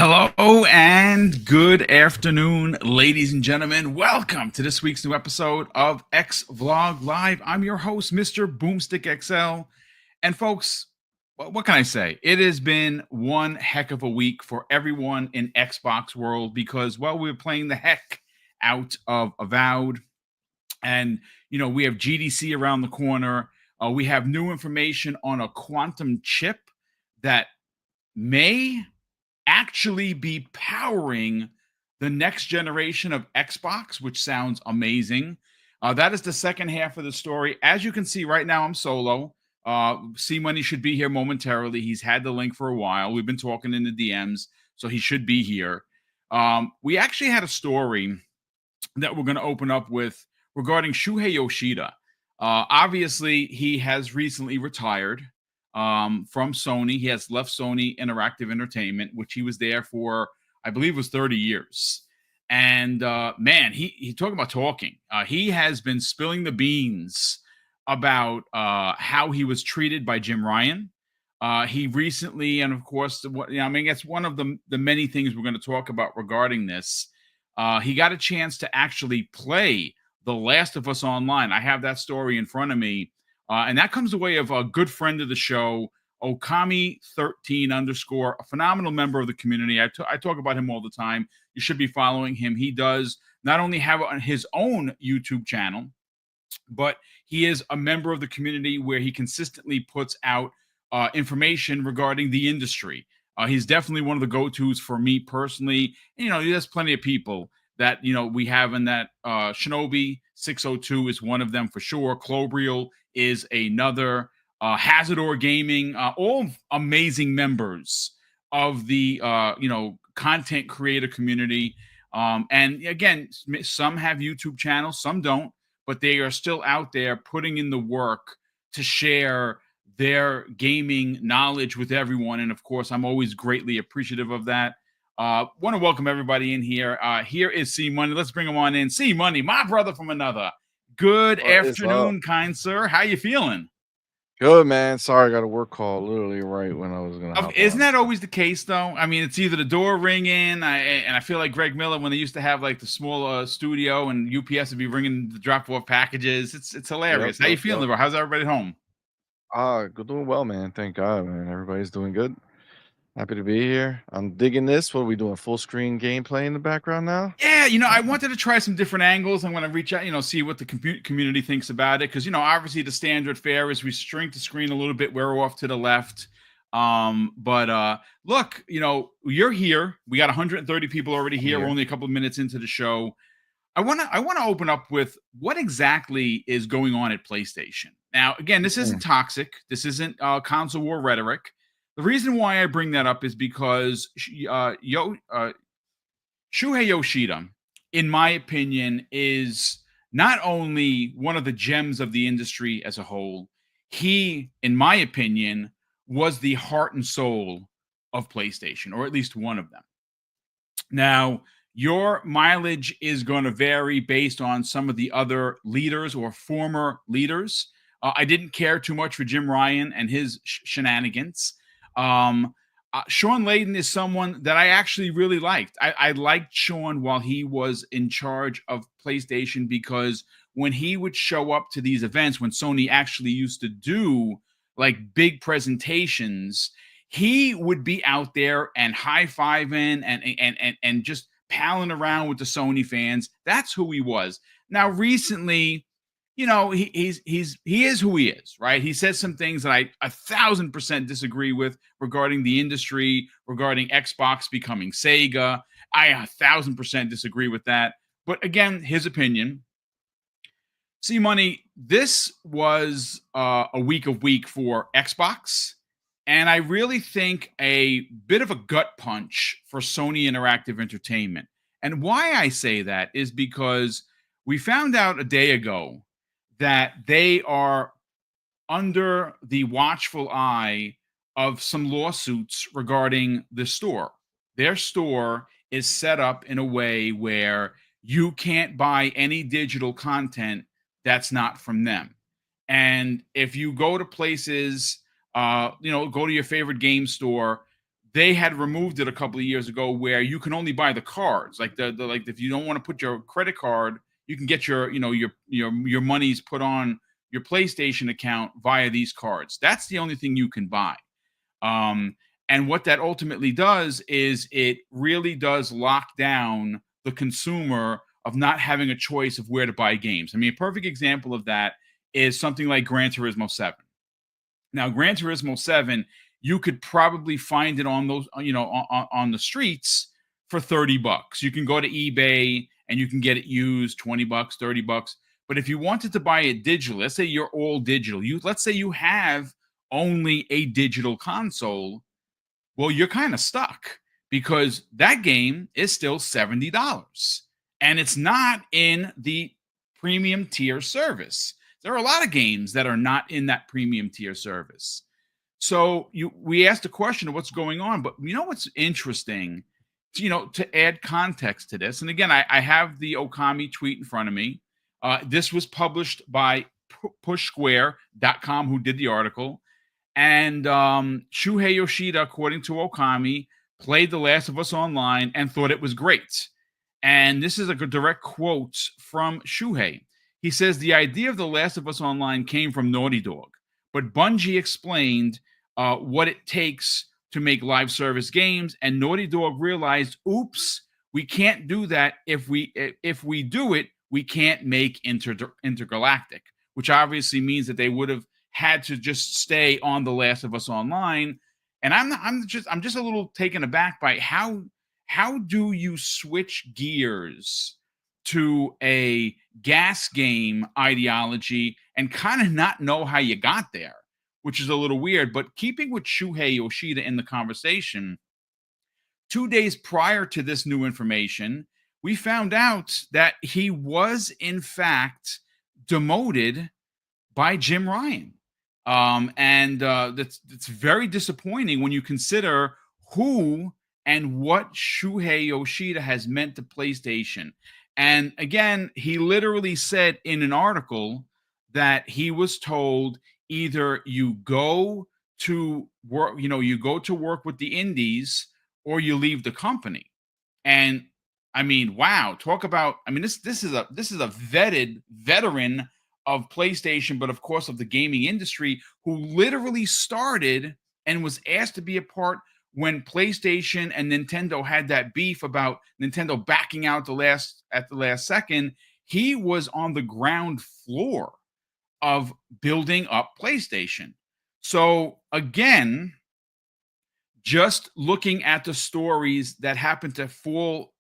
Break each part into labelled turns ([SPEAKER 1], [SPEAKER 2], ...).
[SPEAKER 1] Hello and good afternoon, ladies and gentlemen. Welcome to this week's new episode of X Vlog Live. I'm your host, Mr. BoomStick XL. And folks, what can I say? It has been one heck of a week for everyone in Xbox world because, well, we're playing the heck out of Avowed. And, we have GDC around the corner. We have new information on a quantum chip that may actually be powering the next generation of Xbox, which sounds amazing. That is the second half of the story. As you can see right now, I'm solo. C Money should be here momentarily. He's had the link for a while. We've been talking in the DMs, so he should be here. We actually had a story that we're going to open up with regarding Shuhei Yoshida. Obviously, he has recently retired from Sony. He has left Sony Interactive Entertainment, which he was there for, I believe, was 30 years. And man, he talking about talking. He has been spilling the beans about how he was treated by Jim Ryan. He recently, and of course, that's one of the many things we're going to talk about regarding this. He got a chance to actually play The Last of Us Online. I have that story in front of me. And that comes the way of a good friend of the show, Okami13 _, a phenomenal member of the community. I talk about him all the time. You should be following him. He does not only have his own YouTube channel, but he is a member of the community where he consistently puts out information regarding the industry. He's definitely one of the go-tos for me personally. And, there's plenty of people that, we have in that. Shinobi 602 is one of them for sure. Clobriel is another. Hazardor Gaming, all amazing members of the, content creator community. And again, some have YouTube channels, some don't, but they are still out there putting in the work to share their gaming knowledge with everyone. And of course, I'm always greatly appreciative of that. Want to welcome everybody in here. Here is C Money. Let's bring him on in. C Money, my brother from another. Good afternoon, kind sir. How you feeling?
[SPEAKER 2] Good, man. Sorry, I got a work call literally right when I was gonna.
[SPEAKER 1] Isn't that always the case, though? I mean, it's either the door ringing, and I feel like Greg Miller when they used to have like the small studio, and UPS would be ringing the drop off packages. It's hilarious. How you feeling, bro? How's everybody at home?
[SPEAKER 2] Doing well, man. Thank God, man. Everybody's doing good. Happy to be here. I'm digging this. What are we doing? Full screen gameplay in the background now?
[SPEAKER 1] Yeah, I wanted to try some different angles. I'm going to reach out, see what the community thinks about it. Because, obviously the standard fare is we shrink the screen a little bit. We're off to the left. But look, you're here. We got 130 people already here. We're only a couple of minutes into the show. I want to open up with what exactly is going on at PlayStation. Now, again, this isn't toxic. This isn't console war rhetoric. The reason why I bring that up is because Shuhei Yoshida, in my opinion, is not only one of the gems of the industry as a whole, he, in my opinion, was the heart and soul of PlayStation, or at least one of them. Now, your mileage is going to vary based on some of the other leaders or former leaders. I didn't care too much for Jim Ryan and his shenanigans. Sean Layden is someone that I actually really liked. I liked Sean while he was in charge of PlayStation because when he would show up to these events, when Sony actually used to do like big presentations, he would be out there and high-fiving and just palling around with the Sony fans. That's who he was. Now, recently, he is who he is, right? He says some things that I 1,000% disagree with regarding the industry, regarding Xbox becoming Sega. I 1,000% disagree with that. But again, his opinion. See, Money, this was a week for Xbox. And I really think a bit of a gut punch for Sony Interactive Entertainment. And why I say that is because we found out a day ago that they are under the watchful eye of some lawsuits regarding the store. Their store is set up in a way where you can't buy any digital content that's not from them. And if you go to places, go to your favorite game store, they had removed it a couple of years ago where you can only buy the cards. Like the like if you don't want to put your credit card, you can get your your monies put on your PlayStation account via these cards. That's the only thing you can buy. Um, and what that ultimately does is it really does lock down the consumer of not having a choice of where to buy games. I mean, a perfect example of that is something like Gran Turismo 7. Now, Gran Turismo 7, you could probably find it on those, on the streets for $30. You can go to eBay and you can get it used $20, $30. But if you wanted to buy it digital, let's say you're all digital, let's say you have only a digital console, well, you're kind of stuck because that game is still $70 and it's not in the premium tier service. There are a lot of games that are not in that premium tier service. So we asked the question of what's going on, but you know what's interesting, to add context to this. And again, I have the Okami tweet in front of me. This was published by pushsquare.com, who did the article. And Shuhei Yoshida, according to Okami, played The Last of Us Online and thought it was great. And this is a direct quote from Shuhei. He says, the idea of The Last of Us Online came from Naughty Dog, but Bungie explained what it takes to make live service games, and Naughty Dog realized, oops, we can't do that. If we do it, we can't make Intergalactic, which obviously means that they would have had to just stay on The Last of Us Online. And I'm just a little taken aback by how do you switch gears to a gas game ideology and kind of not know how you got there, which is a little weird. But keeping with Shuhei Yoshida in the conversation, 2 days prior to this new information, we found out that he was in fact demoted by Jim Ryan. And that's very disappointing when you consider who and what Shuhei Yoshida has meant to PlayStation. And again, he literally said in an article that he was told either you go to work, you go to work with the indies or you leave the company. And I mean, wow, talk about, I mean, this is a vetted veteran of PlayStation, but of course of the gaming industry, who literally started and was asked to be a part when PlayStation and Nintendo had that beef about Nintendo backing out at the last second. He was on the ground floor of building up PlayStation. So again, just looking at the stories that happened to fall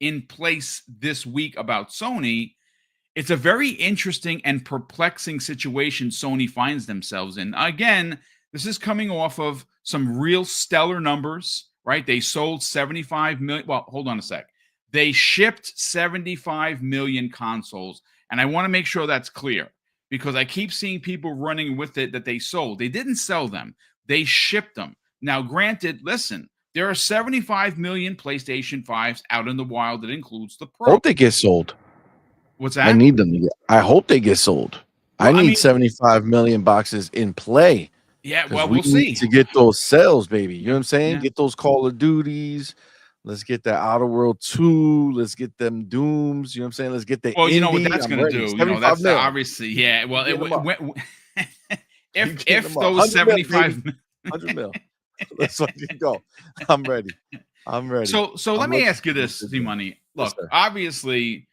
[SPEAKER 1] in place this week about Sony, it's a very interesting and perplexing situation Sony finds themselves in. Again, this is coming off of some real stellar numbers, right? They sold 75 million. Well, hold on a sec. They shipped 75 million consoles. And I want to make sure that's clear because I keep seeing people running with it that they sold. They didn't sell them. They shipped them. Now, granted, listen, there are 75 million PlayStation 5s out in the wild that includes the Pro.
[SPEAKER 2] Hope they get sold.
[SPEAKER 1] What's that?
[SPEAKER 2] I need them. I hope they get sold.
[SPEAKER 1] Well,
[SPEAKER 2] I need 75 million boxes in play.
[SPEAKER 1] Yeah, well,
[SPEAKER 2] we'll
[SPEAKER 1] see.
[SPEAKER 2] To get those sales, baby. You know what I'm saying?
[SPEAKER 1] Yeah.
[SPEAKER 2] Get those Call of Duties. Let's get that Outer World 2. Let's get them Dooms. You know what I'm saying? Let's get the
[SPEAKER 1] Well, you know
[SPEAKER 2] indie.
[SPEAKER 1] what that's going to do. That's obviously, yeah. Well, if those 75
[SPEAKER 2] 100 mil. Let's fucking go. I'm ready.
[SPEAKER 1] So let me ask you this, Z-Money. Look, obviously,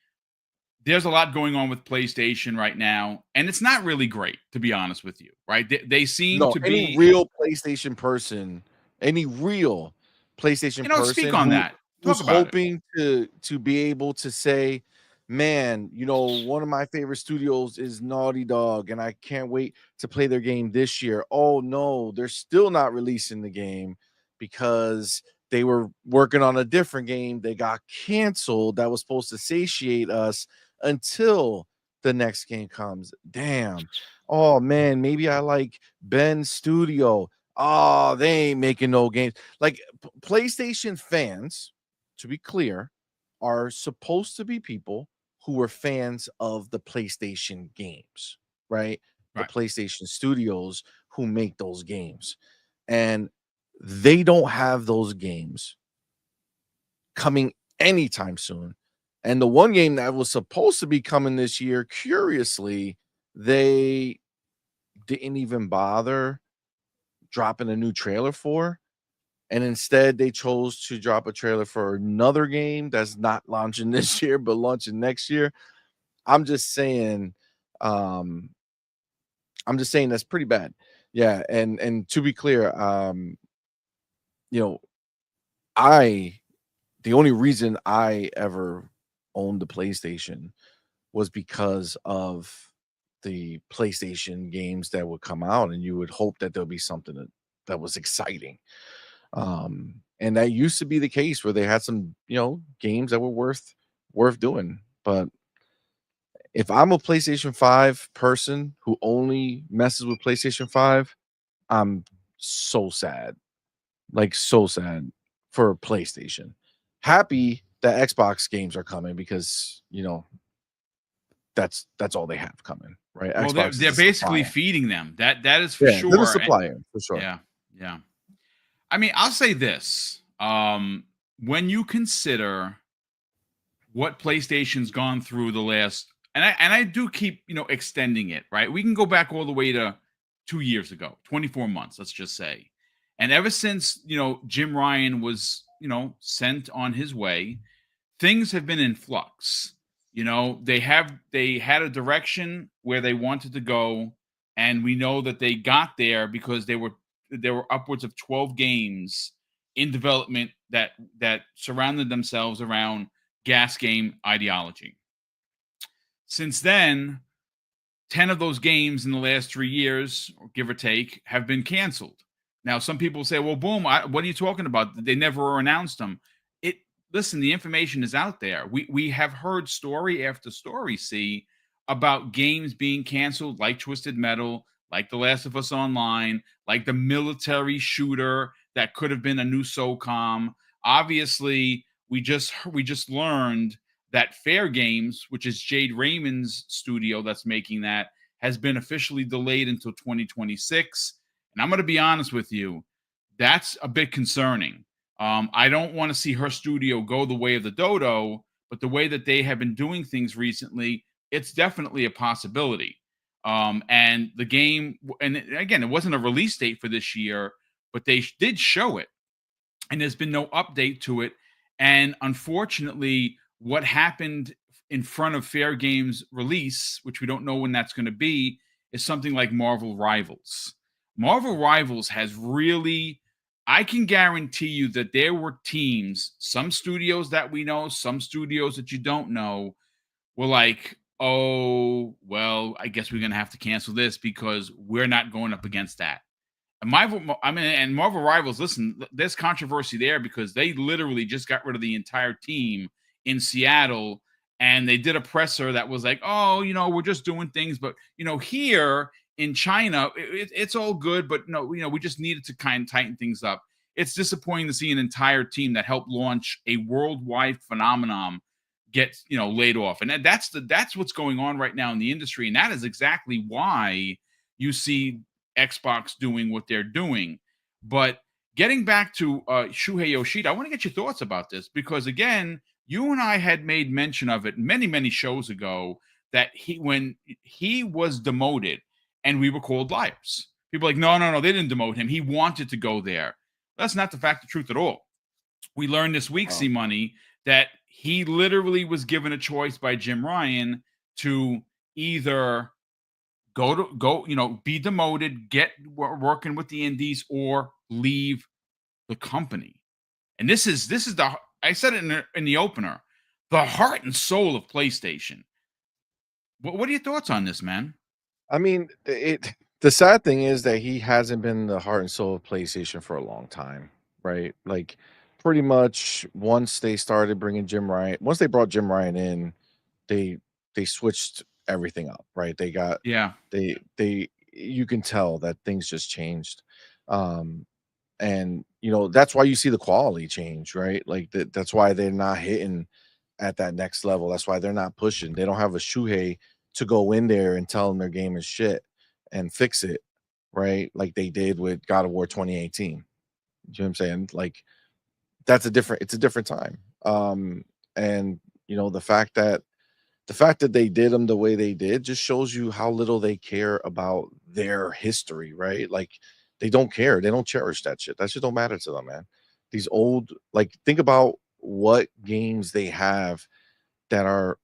[SPEAKER 1] there's a lot going on with PlayStation right now, and it's not really great, to be honest with you, right? They seem to be
[SPEAKER 2] any real PlayStation person, any real PlayStation person.
[SPEAKER 1] Speak on that.
[SPEAKER 2] Who's hoping to be able to say, man, one of my favorite studios is Naughty Dog, and I can't wait to play their game this year. Oh no, they're still not releasing the game because they were working on a different game. They got canceled. That was supposed to satiate us until the next game comes. Damn. Oh man, maybe I like Ben's studio. Oh, they ain't making no games. Like PlayStation fans, to be clear, are supposed to be people who were fans of the PlayStation games, right? The PlayStation studios who make those games. And They don't have those games coming anytime soon. And the one game that was supposed to be coming this year, curiously, they didn't even bother dropping a new trailer for. And instead, they chose to drop a trailer for another game that's not launching this year, but launching next year. I'm just saying, um, I'm just saying that's pretty bad. Yeah, and to be clear, you know, I the only reason I ever owned the PlayStation was because of the PlayStation games that would come out, and you would hope that there'll be something that was exciting. And that used to be the case where they had some, games that were worth doing. But if I'm a PlayStation 5 person who only messes with PlayStation 5, I'm so sad. Like so sad for PlayStation. Happy that Xbox games are coming because, that's all they have coming, right?
[SPEAKER 1] Well,
[SPEAKER 2] Xbox is
[SPEAKER 1] they're
[SPEAKER 2] a
[SPEAKER 1] basically
[SPEAKER 2] supplier.
[SPEAKER 1] feeding them. That is for
[SPEAKER 2] Yeah, they're the
[SPEAKER 1] sure. And
[SPEAKER 2] supplier for sure.
[SPEAKER 1] yeah, yeah. I mean, I'll say this. When you consider what PlayStation's gone through the last, and I do keep, extending it, right? We can go back all the way to 2 years ago, 24 months, let's just say. And ever since, Jim Ryan was, sent on his way, things have been in flux. They had a direction where they wanted to go, and we know that they got there because there were upwards of 12 games in development that surrounded themselves around gas game ideology. Since then, 10 of those games in the last 3 years, give or take, have been canceled. Now, some people say, well, boom, what are you talking about? They never announced them. It Listen, the information is out there. We have heard story after story, see, about games being canceled, like Twisted Metal, like The Last of Us Online, like the military shooter that could have been a new SOCOM. Obviously, we just learned that Fair Games, which is Jade Raymond's studio that's making that, has been officially delayed until 2026. And I'm going to be honest with you, that's a bit concerning. I don't want to see her studio go the way of the dodo, but the way that they have been doing things recently, it's definitely a possibility. And the game, and again, it wasn't a release date for this year, but they did show it, and there's been no update to it. And unfortunately, what happened in front of Fair Games release, which we don't know when that's going to be, is something like Marvel Rivals. Marvel Rivals has really, I can guarantee you that there were teams, some studios that we know, some studios that you don't know, were like, oh, well, I guess we're going to have to cancel this because we're not going up against that. And Marvel Rivals, listen, there's controversy there because they literally just got rid of the entire team in Seattle, and they did a presser that was like, oh, we're just doing things, but here in China, it's all good, but no, we just needed to kind of tighten things up. It's disappointing to see an entire team that helped launch a worldwide phenomenon get laid off, and that's what's going on right now in the industry, and that is exactly why you see Xbox doing what they're doing. But getting back to Shuhei Yoshida, I want to get your thoughts about this because, again, you and I had made mention of it many, many shows ago that when he was demoted and we were called liars. People are like, no, no, no, they didn't demote him. He wanted to go there. That's not the fact, the truth at all. We learned this week,
[SPEAKER 2] Wow.
[SPEAKER 1] C Money, that he literally was given a choice by Jim Ryan to either be demoted, get working with the indies, or leave the company. And this is the, I said it in the opener, the heart and soul of PlayStation. What are your thoughts on this, man?
[SPEAKER 2] I mean, the sad thing is that he hasn't been the heart and soul of PlayStation for a long time, right? Like, pretty much once they started bringing Jim Ryan, once they brought Jim Ryan in, they they switched everything up, right?
[SPEAKER 1] Yeah.
[SPEAKER 2] They you can tell that things just changed. Um, and that's why you see the quality change, right? Like that's why they're not hitting at that next level. That's why they're not pushing. They don't have a Shuhei to go in there and tell them their game is shit and fix it, right? Like they did with God of War 2018. You know what I'm saying? Like it's a different time. And you know, the fact that they did them the way they did just shows you how little they care about their history, right? Like they don't care. They don't cherish that shit. That shit don't matter to them, man. These old, like, think about what games they have that are,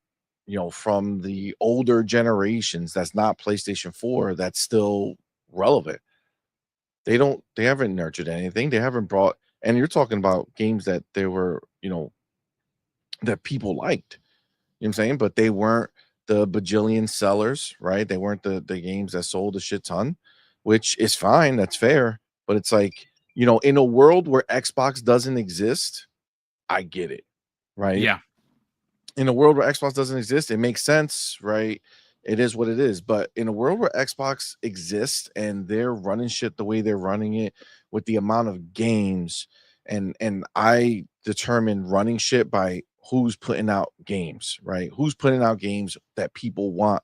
[SPEAKER 2] you know, from the older generations that's not PlayStation 4 that's still relevant. They haven't nurtured anything. They haven't brought, and you're talking about games that they were, you know, that people liked. You know what I'm saying? But they weren't the bajillion sellers, right? They weren't the games that sold a shit ton, which is fine. That's fair. But it's like, you know, in a world where Xbox doesn't exist, I get it, right?
[SPEAKER 1] Yeah.
[SPEAKER 2] In a world where Xbox doesn't exist, it makes sense, right? It is what it is. But in a world where Xbox exists and they're running shit the way they're running it with the amount of games, and I determine running shit by who's putting out games, right? Who's putting out games that people want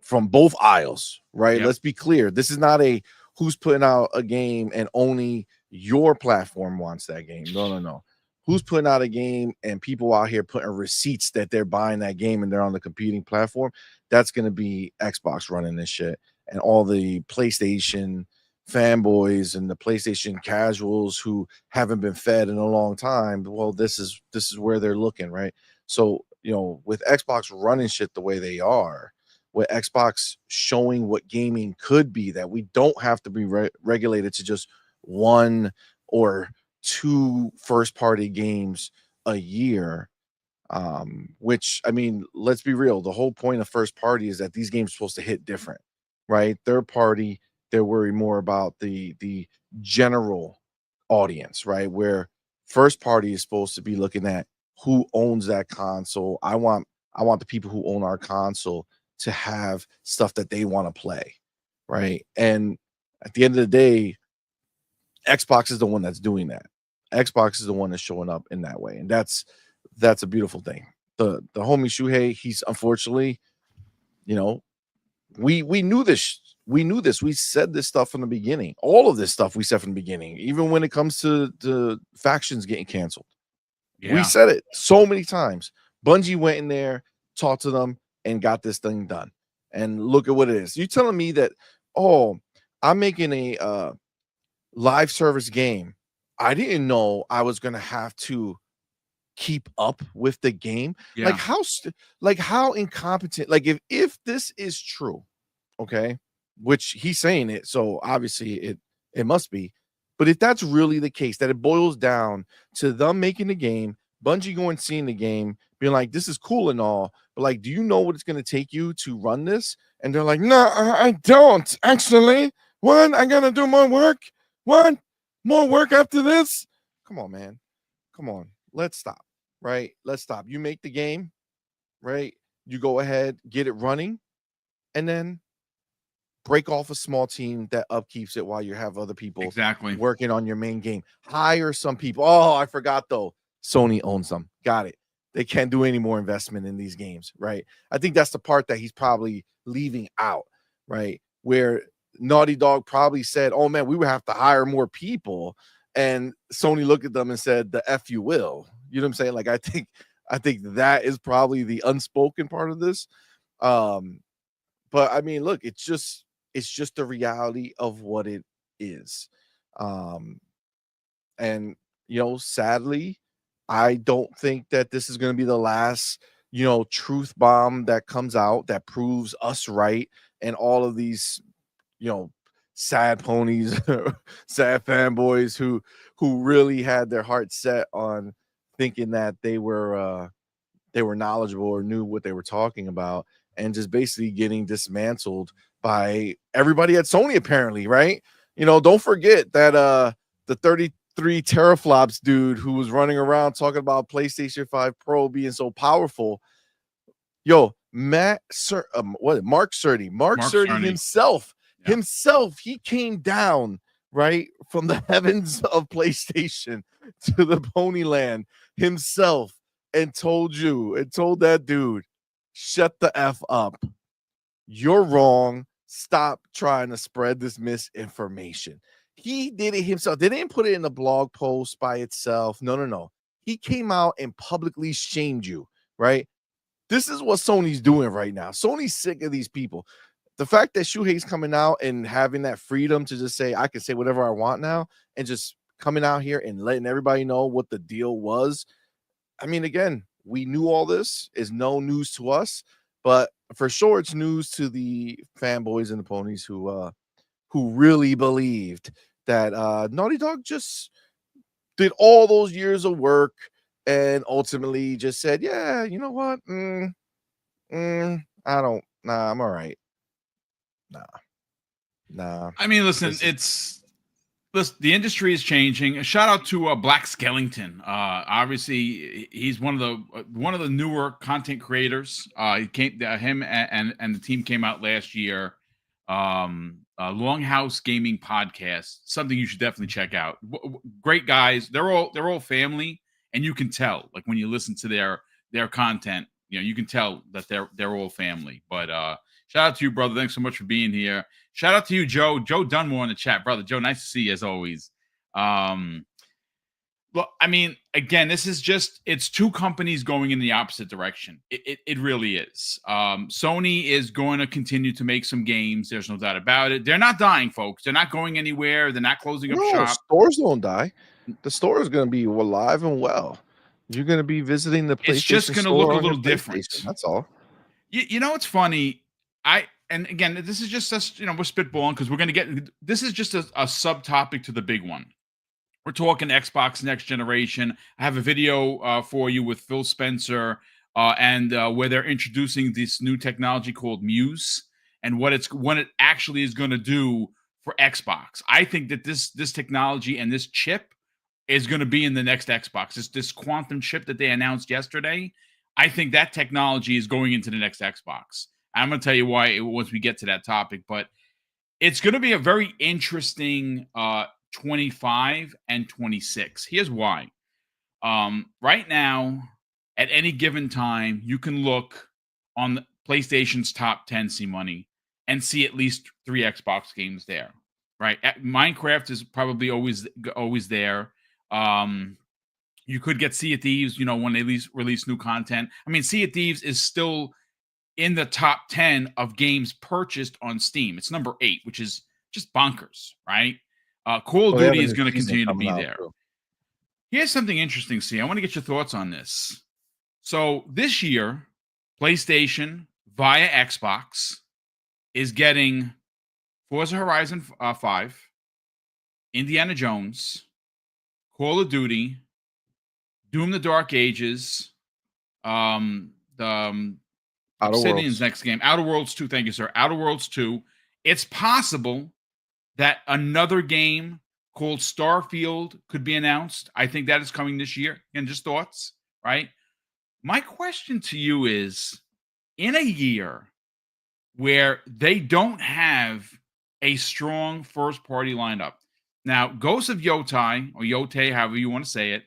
[SPEAKER 2] from both aisles, right?
[SPEAKER 1] Yep.
[SPEAKER 2] Let's be clear. This is not a who's putting out a game and only your platform wants that game. No, no, no. Who's putting out a game and people out here putting receipts that they're buying that game and they're on the competing platform? That's going to be Xbox running this shit. And all the PlayStation fanboys and the PlayStation casuals who haven't been fed in a long time, well, this is where they're looking, right? So, you know, with Xbox running shit the way they are, with Xbox showing what gaming could be, that we don't have to be regulated to just one or two first party games a year. Which, I mean, let's be real, the whole point of first party is that these games are supposed to hit different, right? Third party, they're worried more about the general audience, right? Where first party is supposed to be looking at who owns that console. I want the people who own our console to have stuff that they want to play, right? And at the end of the day, Xbox is the one that's doing that. Xbox is the one that's showing up in that way, and that's a beautiful thing. The homie Shuhei, he's unfortunately, you know, we knew this. We knew this. We said this stuff from the beginning. All of this stuff we said from the beginning, even when it comes to the factions getting canceled. We
[SPEAKER 1] Yeah.
[SPEAKER 2] said it so many times. Bungie went in there, talked to them, and got this thing done. And look at what it is. You telling me that, oh, I'm making a live service game. I didn't know I was gonna have to keep up with the game. Like
[SPEAKER 1] Yeah.
[SPEAKER 2] like how incompetent. Like if this is true, okay, which he's saying it, so obviously it must be. But if that's really the case, that it boils down to them making the game, Bungie going seeing the game, being like, this is cool and all, but like, do you know what it's going to take you to run this? And they're like, no, I don't actually. What? I gotta do more work. What? More work after this? Come on, man. Come on. Let's stop. Right? Let's stop. You make the game, right? You go ahead, get it running, and then break off a small team that upkeeps it while you have other people
[SPEAKER 1] Exactly.
[SPEAKER 2] working on your main game. Hire some people. Oh, I forgot though. Sony owns them. Got it. They can't do any more investment in these games, right? I think that's the part that he's probably leaving out, right? Where Naughty Dog probably said, "Oh man, we would have to hire more people," and Sony looked at them and said, "The F you will." You know what I'm saying? Like I think that is probably the unspoken part of this. Um, but I mean, look, it's just the reality of what it is. Um, and you know, sadly, I don't think that this is going to be the last, you know, truth bomb that comes out that proves us right and all of these, you know, sad ponies, sad fanboys who really had their heart set on thinking that they were knowledgeable or knew what they were talking about, and just basically getting dismantled by everybody at Sony apparently, right? You know, don't forget that the 33 teraflops dude who was running around talking about PlayStation 5 Pro being so powerful. Yo, Mark Cerny, Mark
[SPEAKER 1] Mark
[SPEAKER 2] Cerny
[SPEAKER 1] Cerny.
[SPEAKER 2] himself,
[SPEAKER 1] Yeah.
[SPEAKER 2] he came down right from the heavens of PlayStation to the Ponyland himself and told that dude, shut the F up. You're wrong. Stop trying to spread this misinformation. he did it himself. They didn't put it in a blog post by itself. No. He came out and publicly shamed you, right? This is what Sony's doing right now. Sony's sick of these people. The fact that Shuhei's coming out and having that freedom to just say, I can say whatever I want now, and just coming out here and letting everybody know what the deal was. I mean, again, we knew all this is no news to us, but for sure it's news to the fanboys and the ponies who really believed that Naughty Dog just did all those years of work and ultimately just said, yeah, you know what? I don't, nah, I'm all right. Nah.
[SPEAKER 1] I mean, listen, the industry is changing. A shout out to Black Skellington. Obviously, he's one of the newer content creators. He came, him and the team came out last year. Longhouse Gaming Podcast, something you should definitely check out. Great guys. They're all family, and you can tell, like when you listen to their content, you can tell that they're all family. But shout out to you, brother. Thanks so much for being here. Shout out to you, Joe Dunmore in the chat, brother. Joe, nice to see you as always. Well, I mean, again, it's two companies going in the opposite direction. It really is. Sony is going to continue to make some games. There's no doubt about it. They're not dying, folks. They're not going anywhere. They're not closing up shop.
[SPEAKER 2] Stores don't die. The store is going to be alive and well. You're going to be visiting the PlayStation.
[SPEAKER 1] It's just going to look a little different.
[SPEAKER 2] That's all.
[SPEAKER 1] You know, it's funny. And again, this is just us, we're spitballing because we're going to get, this is just a subtopic to the big one. We're talking Xbox next generation. I have a video for you with Phil Spencer and where they're introducing this new technology called Muse and what it actually is going to do for Xbox. I think that this technology and this chip is going to be in the next Xbox. This quantum chip that they announced yesterday, I think that technology is going into the next Xbox. I'm going to tell you why once we get to that topic, but it's going to be a very interesting 25 and 26. Here's why. Right now, at any given time, you can look on the PlayStation's top 10 C-Money and see at least 3 Xbox games there, right? Minecraft is probably always there. You could get Sea of Thieves, when they release new content. I mean, Sea of Thieves is still in the top 10 of games purchased on Steam. It's number 8, which is just bonkers, right? Call of Duty is going to continue to be there. Here's something interesting, see. I want to get your thoughts on this. So this year, PlayStation via Xbox is getting Forza Horizon 5, Indiana Jones, Call of Duty, Doom: The Dark Ages, Obsidian's next game, Outer Worlds 2. Thank you, sir. Outer Worlds 2. It's possible that another game called Starfield could be announced. I think that is coming this year. And just thoughts, right? My question to you is, in a year where they don't have a strong first-party lineup, now, Ghost of Yotai, or Yotei, however you want to say it,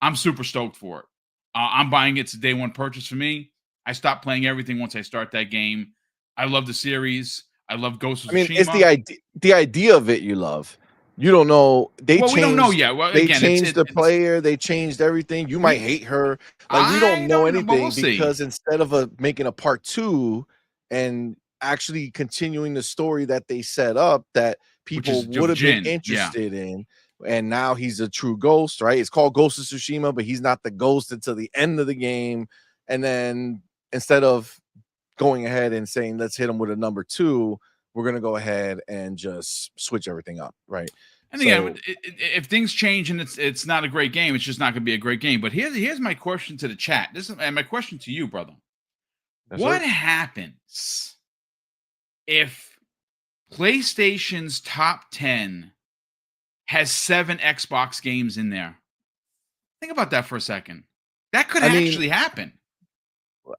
[SPEAKER 1] I'm super stoked for it. I'm buying it. It's a day one purchase for me. I stop playing everything once I start that game. I love the series. I love Ghost of Tsushima.
[SPEAKER 2] It's the idea of it you love. You don't know. We don't know yet. Well, they changed the player. They changed everything. You might hate her. Like, we don't know anything because instead of making a part 2 and actually continuing the story that they set up that people would have been interested in, and now he's a true ghost, right? It's called Ghost of Tsushima, but he's not the ghost until the end of the game. And then instead of going ahead and saying, let's hit him with a number 2, we're going to go ahead and just switch everything up, right?
[SPEAKER 1] And again, if things change and it's not a great game, it's just not going to be a great game. But here's my question to the chat. And my question to you, brother. What happens if PlayStation's top 10 has 7 Xbox games in there? Think about that for a second. That could actually happen.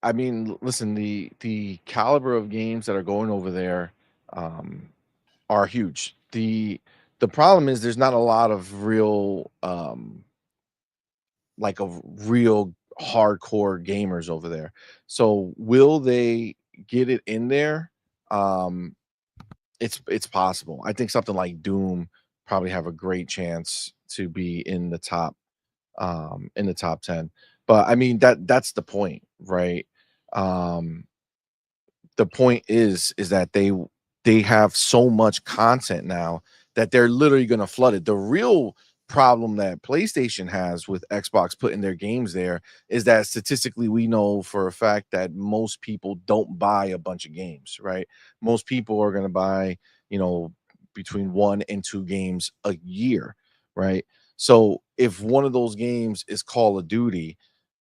[SPEAKER 2] I mean, listen, the caliber of games that are going over there are huge. The problem is there's not a lot of real real hardcore gamers over there. So will they get it in there? It's possible. I think something like Doom probably have a great chance to be in the top 10. But I mean that's the point, right? Um the point is that they have so much content now that they're literally going to flood it. The real problem that PlayStation has with Xbox putting their games there is that statistically we know for a fact that most people don't buy a bunch of games, right? Most people are going to buy, you know, between 1 and 2 games a year, right? So if one of those games is Call of Duty,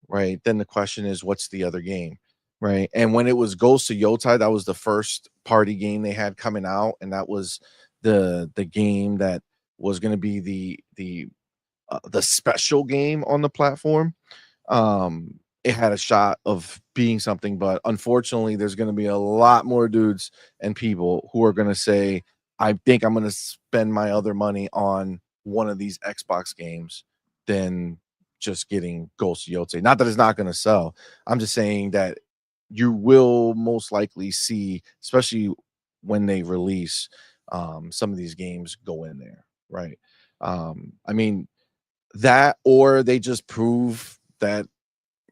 [SPEAKER 2] right, then the question is what's the other game? Right. And when it was Ghost of Yotai, that was the first party game they had coming out, and that was the game that was going to be the special game on the platform. It had a shot of being something, but unfortunately, there's going to be a lot more dudes and people who are going to say, "I think I'm going to spend my other money on one of these Xbox games than just getting Ghost of Yotai." Not that it's not going to sell. I'm just saying that you will most likely see, especially when they release some of these games, go in there, right? I mean, that or they just prove that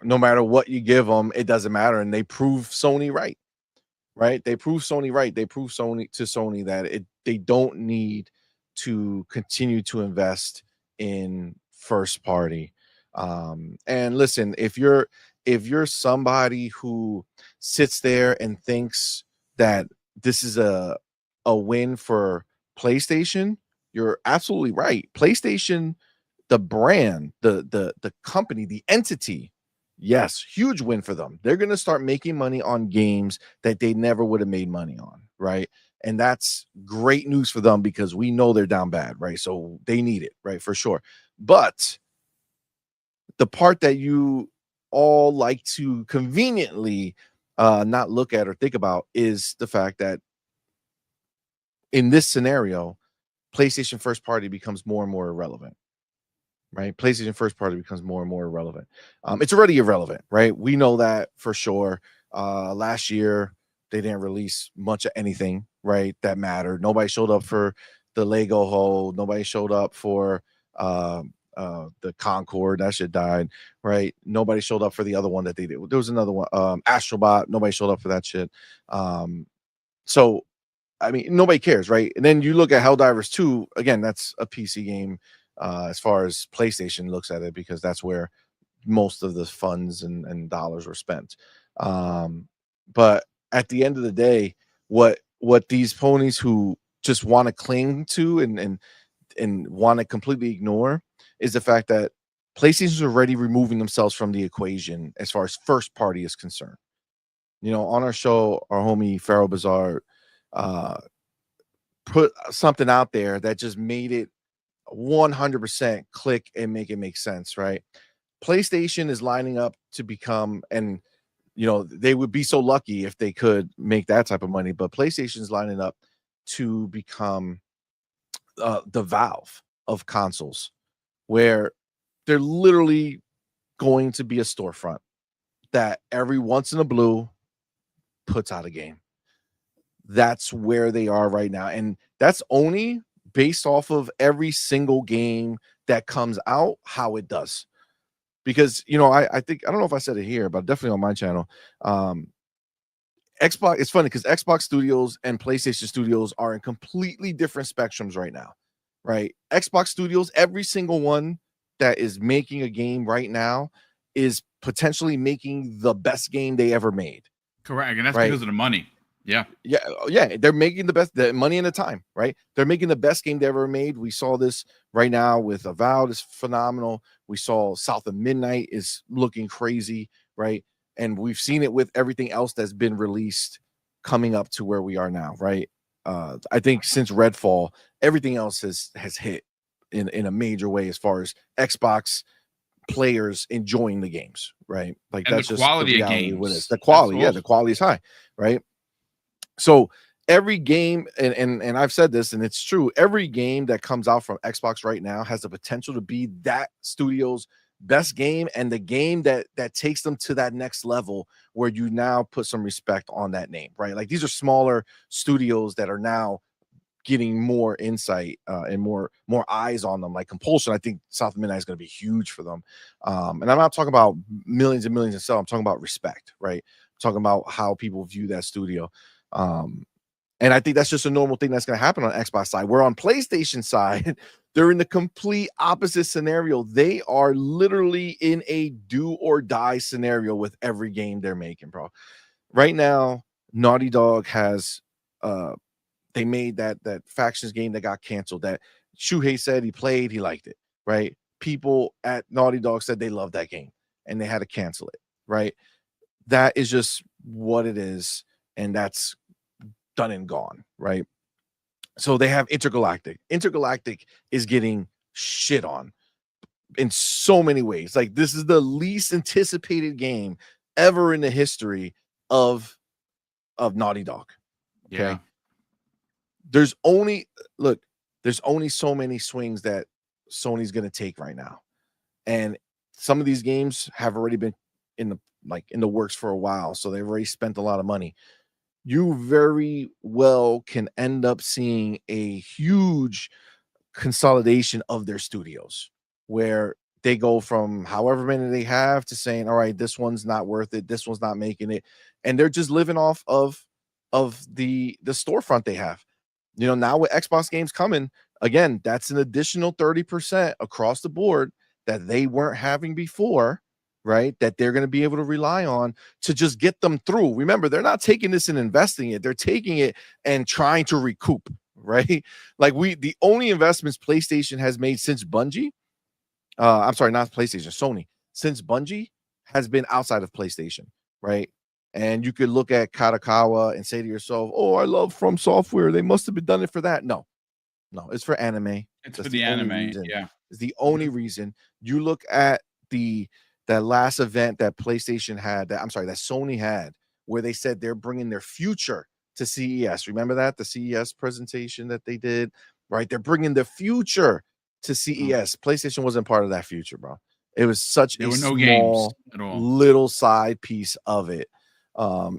[SPEAKER 2] no matter what you give them, it doesn't matter, and they prove Sony right, right? They prove Sony right. They prove Sony that they don't need to continue to invest in first party. And listen, if you're somebody who sits there and thinks that this is a win for PlayStation, you're absolutely right. PlayStation, the brand, the company, the entity, yes, huge win for them. They're going to start making money on games that they never would have made money on, right? And that's great news for them because we know they're down bad, right? So they need it, right? For sure. But the part that you all like to conveniently not look at or think about is the fact that in this scenario, PlayStation first party becomes more and more irrelevant, right? PlayStation first party becomes more and more irrelevant. It's already irrelevant, right? We know that for sure. Last year, they didn't release much of anything, right? That mattered. Nobody showed up for the Lego hole. Nobody showed up for the Concord. That shit died, right? Nobody showed up for the other one that they did. There was another one, Astrobot. Nobody showed up for that shit. So I mean, nobody cares, right? And then you look at Helldivers 2, again, that's a PC game as far as PlayStation looks at it, because that's where most of the funds and dollars were spent. But at the end of the day, what these ponies who just want to cling to and want to completely ignore is the fact that PlayStation's already removing themselves from the equation as far as first party is concerned. You know, on our show, our homie Pharaoh Bazaar uh put something out there that just made it 100% click and make it make sense, right? PlayStation is lining up to become, and they would be so lucky if they could make that type of money, but PlayStation is lining up to become the Valve of consoles, where they're literally going to be a storefront that every once in a blue puts out a game. That's where they are right now. And that's only based off of every single game that comes out, how it does. Because, I think, I don't know if I said it here, but definitely on my channel. Xbox, it's funny because Xbox Studios and PlayStation Studios are in completely different spectrums right now, right? Xbox Studios, every single one that is making a game right now is potentially making the best game they ever made.
[SPEAKER 1] Correct. And that's
[SPEAKER 2] right?
[SPEAKER 1] because of the money. Yeah.
[SPEAKER 2] Yeah. They're making the money and the time, right? They're making the best game they ever made. We saw this right now with Avowed is phenomenal. We saw South of Midnight is looking crazy, right? And we've seen it with everything else that's been released coming up to where we are now, right? I think since Redfall, everything else has hit in a major way as far as Xbox players enjoying the games, right? Like
[SPEAKER 1] And the
[SPEAKER 2] that's just the
[SPEAKER 1] quality of
[SPEAKER 2] reality of what it is.
[SPEAKER 1] games.
[SPEAKER 2] The quality, the quality is high, right? So every game, and I've said this, and it's true, every game that comes out from Xbox right now has the potential to be that studio's best game and the game that takes them to that next level where you now put some respect on that name, right? Like these are smaller studios that are now getting more insight and more eyes on them. Like Compulsion, I think South of Midnight is going to be huge for them. And I'm not talking about millions and millions of sell. I'm talking about respect, right? I'm talking about how people view that studio. And I think that's just a normal thing that's going to happen on Xbox side. Where on PlayStation side, they're in the complete opposite scenario. They are literally in a do or die scenario with every game they're making, bro. Right now, Naughty Dog has they made that Factions game that got canceled. That Shuhei said he played, he liked it, right? People at Naughty Dog said they loved that game and they had to cancel it, right? That is just what it is, and that's done and gone, right? So they have Intergalactic. Intergalactic is getting shit on in so many ways. Like, this is the least anticipated game ever in the history of Naughty Dog. Okay.
[SPEAKER 1] Yeah.
[SPEAKER 2] There's only so many swings that Sony's going to take right now. And some of these games have already been in the works for a while, so they've already spent a lot of money. You very well can end up seeing a huge consolidation of their studios where they go from however many they have to saying, all right, this one's not worth it, this one's not making it, and they're just living off of the storefront they have. Now with Xbox games coming, again, that's an additional 30% across the board that they weren't having before, right? That they're going to be able to rely on to just get them through. Remember, they're not taking this and investing it. They're taking it and trying to recoup, right? Like the only investments PlayStation has made since Bungie, I'm sorry, not PlayStation, Sony, since Bungie has been outside of PlayStation, right? And you could look at Katakawa and say to yourself, oh, I love From Software. They must have been done it for that. No, it's for anime.
[SPEAKER 1] It's for the anime. Yeah.
[SPEAKER 2] It's the only reason. You look at that last event that PlayStation had, that Sony had, where they said they're bringing their future to CES. Remember that? The CES presentation that they did, right? They're bringing the future to CES. PlayStation wasn't part of that future, bro. It was such a small little side piece of it.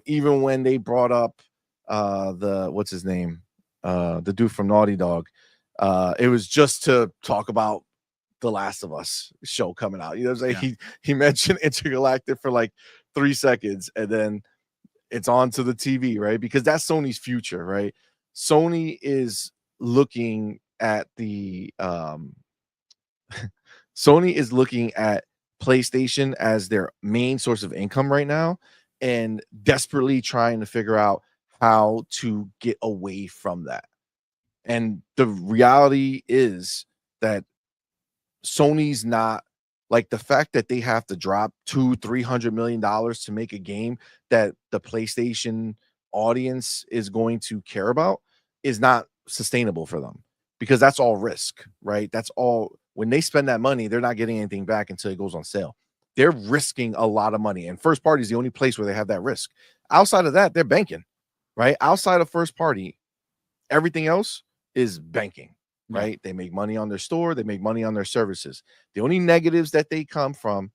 [SPEAKER 2] Even when they brought up what's his name? The dude from Naughty Dog. It was just to talk about the Last of Us show coming out. He mentioned Intergalactic for like 3 seconds, and then it's on to the TV, right? Because that's Sony's future, right? Sony is looking at Sony is looking at PlayStation as their main source of income right now, and desperately trying to figure out how to get away from that. And the reality is that Sony's not, like, the fact that they have to drop $200-300 million to make a game that the PlayStation audience is going to care about is not sustainable for them, because that's all risk, right? That's all. When they spend that money, they're not getting anything back until it goes on sale. They're risking a lot of money, and first party is the only place where they have that risk. Outside of that, they're banking, right? Outside of first party, everything else is banking, right? Yeah. They make money on their store, they make money on their services. The only negatives that they come from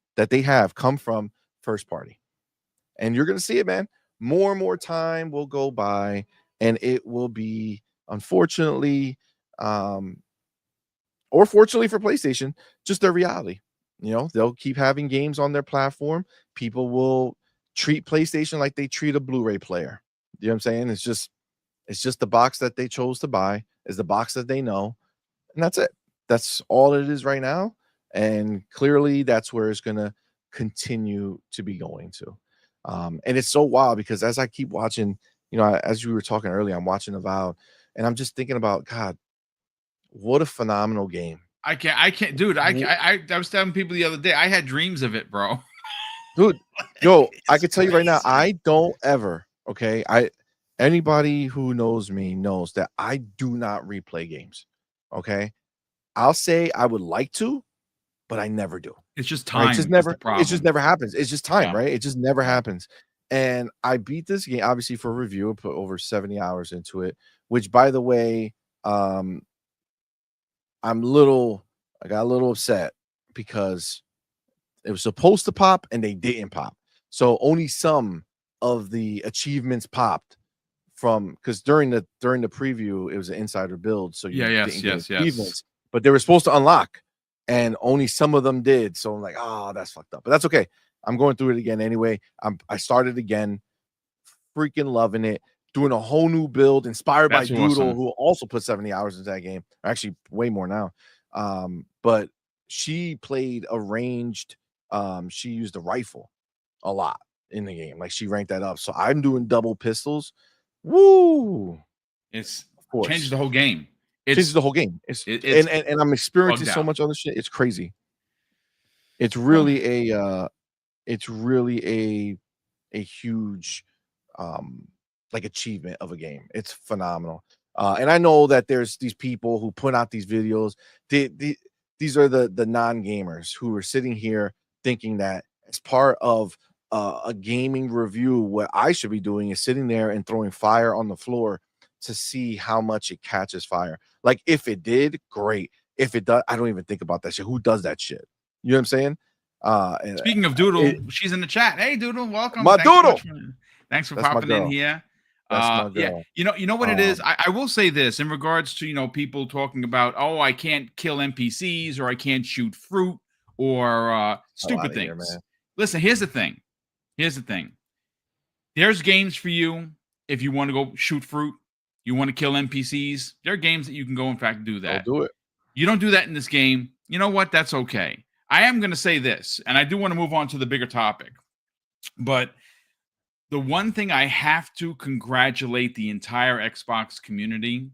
[SPEAKER 2] first party. And you're going to see it, man. More and more time will go by, and it will be, unfortunately, or fortunately for PlayStation, just their reality. They'll keep having games on their platform. People will treat PlayStation like they treat a Blu-ray player. You know what I'm saying? It's just the box that they chose to buy, is the box that they know, and that's it. That's all it is right now. And clearly that's where it's going to continue to be going to. And it's so wild, because as I keep watching, as you were talking earlier, I'm watching Avowed, and I'm just thinking about, God, what a phenomenal game.
[SPEAKER 1] I can't, dude. I was telling people the other day, I had dreams of it, bro.
[SPEAKER 2] Dude, yo, I can tell you right now, I don't ever, okay? Anybody who knows me knows that I do not replay games, okay? I'll say I would like to, but I never do.
[SPEAKER 1] It's just time.
[SPEAKER 2] Right? It just never happens. It's just time, right? It just never happens. And I beat this game, obviously, for review. I put over 70 hours into it, which, by the way, I got a little upset because it was supposed to pop and they didn't pop. So only some of the achievements popped from, because during the preview it was an insider build, so you didn't get achievements, but they were supposed to unlock, and only some of them did. So I'm like, oh, that's fucked up, but that's okay. I'm going through it again anyway. I started again, freaking loving it, doing a whole new build inspired by Doodle, who also put 70 hours into that game, actually way more now. But she played a ranged, she used a rifle a lot in the game, like she ranked that up. So I'm doing double pistols. Woo!
[SPEAKER 1] It's changes the whole game.
[SPEAKER 2] Changes the whole game. And I'm experiencing so much other shit. It's crazy. It's really a huge like achievement of a game. It's phenomenal. And I know that there's these people who put out these videos. These are the non-gamers who are sitting here thinking that as part of a gaming review, what I should be doing is sitting there and throwing fire on the floor to see how much it catches fire. Like, if it did, great. If it does, I don't even think about that shit. Who does that shit? You know what I'm saying?
[SPEAKER 1] Speaking of Doodle, she's in the chat. Hey, Doodle, welcome.
[SPEAKER 2] My Doodle.
[SPEAKER 1] Thanks for popping in here. Yeah, you know what it is. I will say this in regards to people talking about, oh, I can't kill NPCs or I can't shoot fruit or stupid things. Here, listen, here's the thing. There's games for you if you want to go shoot fruit. You want to kill NPCs. There are games that you can go, in fact, do that.
[SPEAKER 2] I'll do it.
[SPEAKER 1] You don't do that in this game. You know what? That's okay. I am going to say this, and I do want to move on to the bigger topic. But the one thing I have to congratulate the entire Xbox community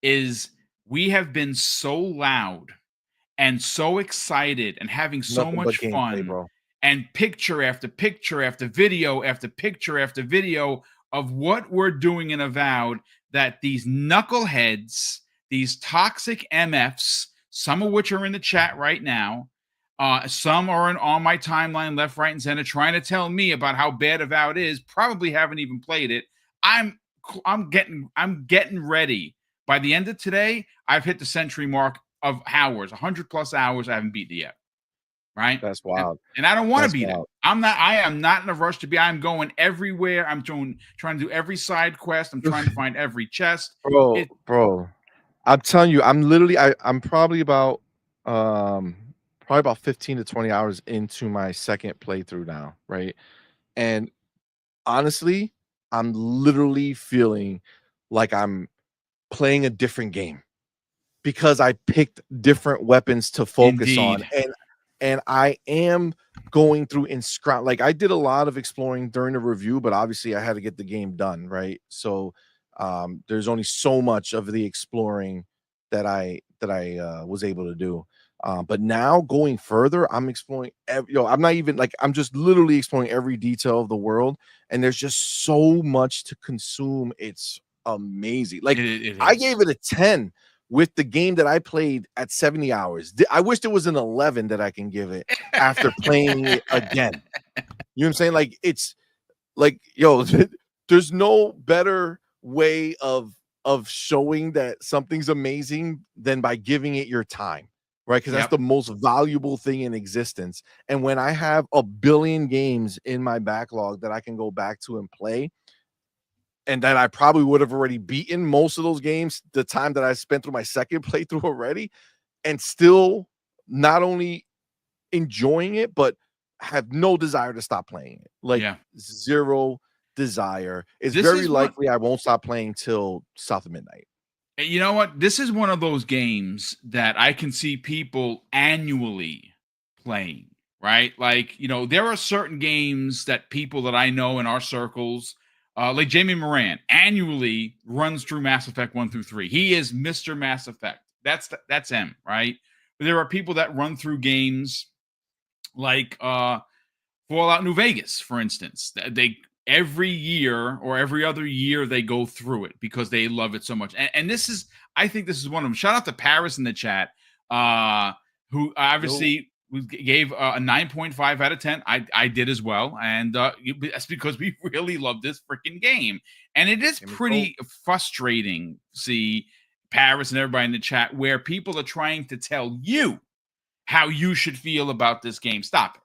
[SPEAKER 1] is we have been so loud and so excited and having so much fun, and picture after picture after video after picture after video of what we're doing in Avowed, that these knuckleheads, these toxic MFs, some of which are in the chat right now, some are on my timeline, left, right, and center, trying to tell me about how bad Avowed is. Probably haven't even played it. I'm getting ready. By the end of today, I've hit the century mark of hours, 100+ hours. I haven't beaten it yet. Right?
[SPEAKER 2] That's wild.
[SPEAKER 1] And I don't want to beat it. I am not in a rush to be. I'm going everywhere. I'm trying to do every side quest. I'm trying to find every chest.
[SPEAKER 2] Bro. I'm telling you, I'm probably about 15 to 20 hours into my second playthrough now, right? And honestly, I'm literally feeling like I'm playing a different game because I picked different weapons to focus on. And I am going through like, I did a lot of exploring during the review, but obviously I had to get the game done, right? So there's only so much of the exploring that I was able to do. But now going further, I'm exploring I'm not even like, I'm just literally exploring every detail of the world, and there's just so much to consume. It's amazing. Like, I gave it a 10 with the game that I played at 70 hours. I wish there was an 11 that I can give it after playing it again. You know what I'm saying? Like, it's like, there's no better way of showing that something's amazing than by giving it your time, right? Because that's the most valuable thing in existence. And when I have a billion games in my backlog that I can go back to and play, and that I probably would have already beaten most of those games the time that I spent through my second playthrough already, and still not only enjoying it, but have no desire to stop playing it. Like, zero desire. It's very likely I won't stop playing till south of midnight.
[SPEAKER 1] You know what? This is one of those games that I can see people annually playing, right? Like, there are certain games that people that I know in our circles, like Jamie Moran, annually runs through Mass Effect 1 through 3. He is Mr. Mass Effect. That's him, right? But there are people that run through games like Fallout New Vegas, for instance. They every year or every other year they go through it because they love it so much. And I think this is one of them. Shout out to Paris in the chat, who obviously gave a 9.5 out of 10. I did as well. And that's because we really love this freaking game. And it is pretty frustrating to see Paris and everybody in the chat where people are trying to tell you how you should feel about this game. Stop it.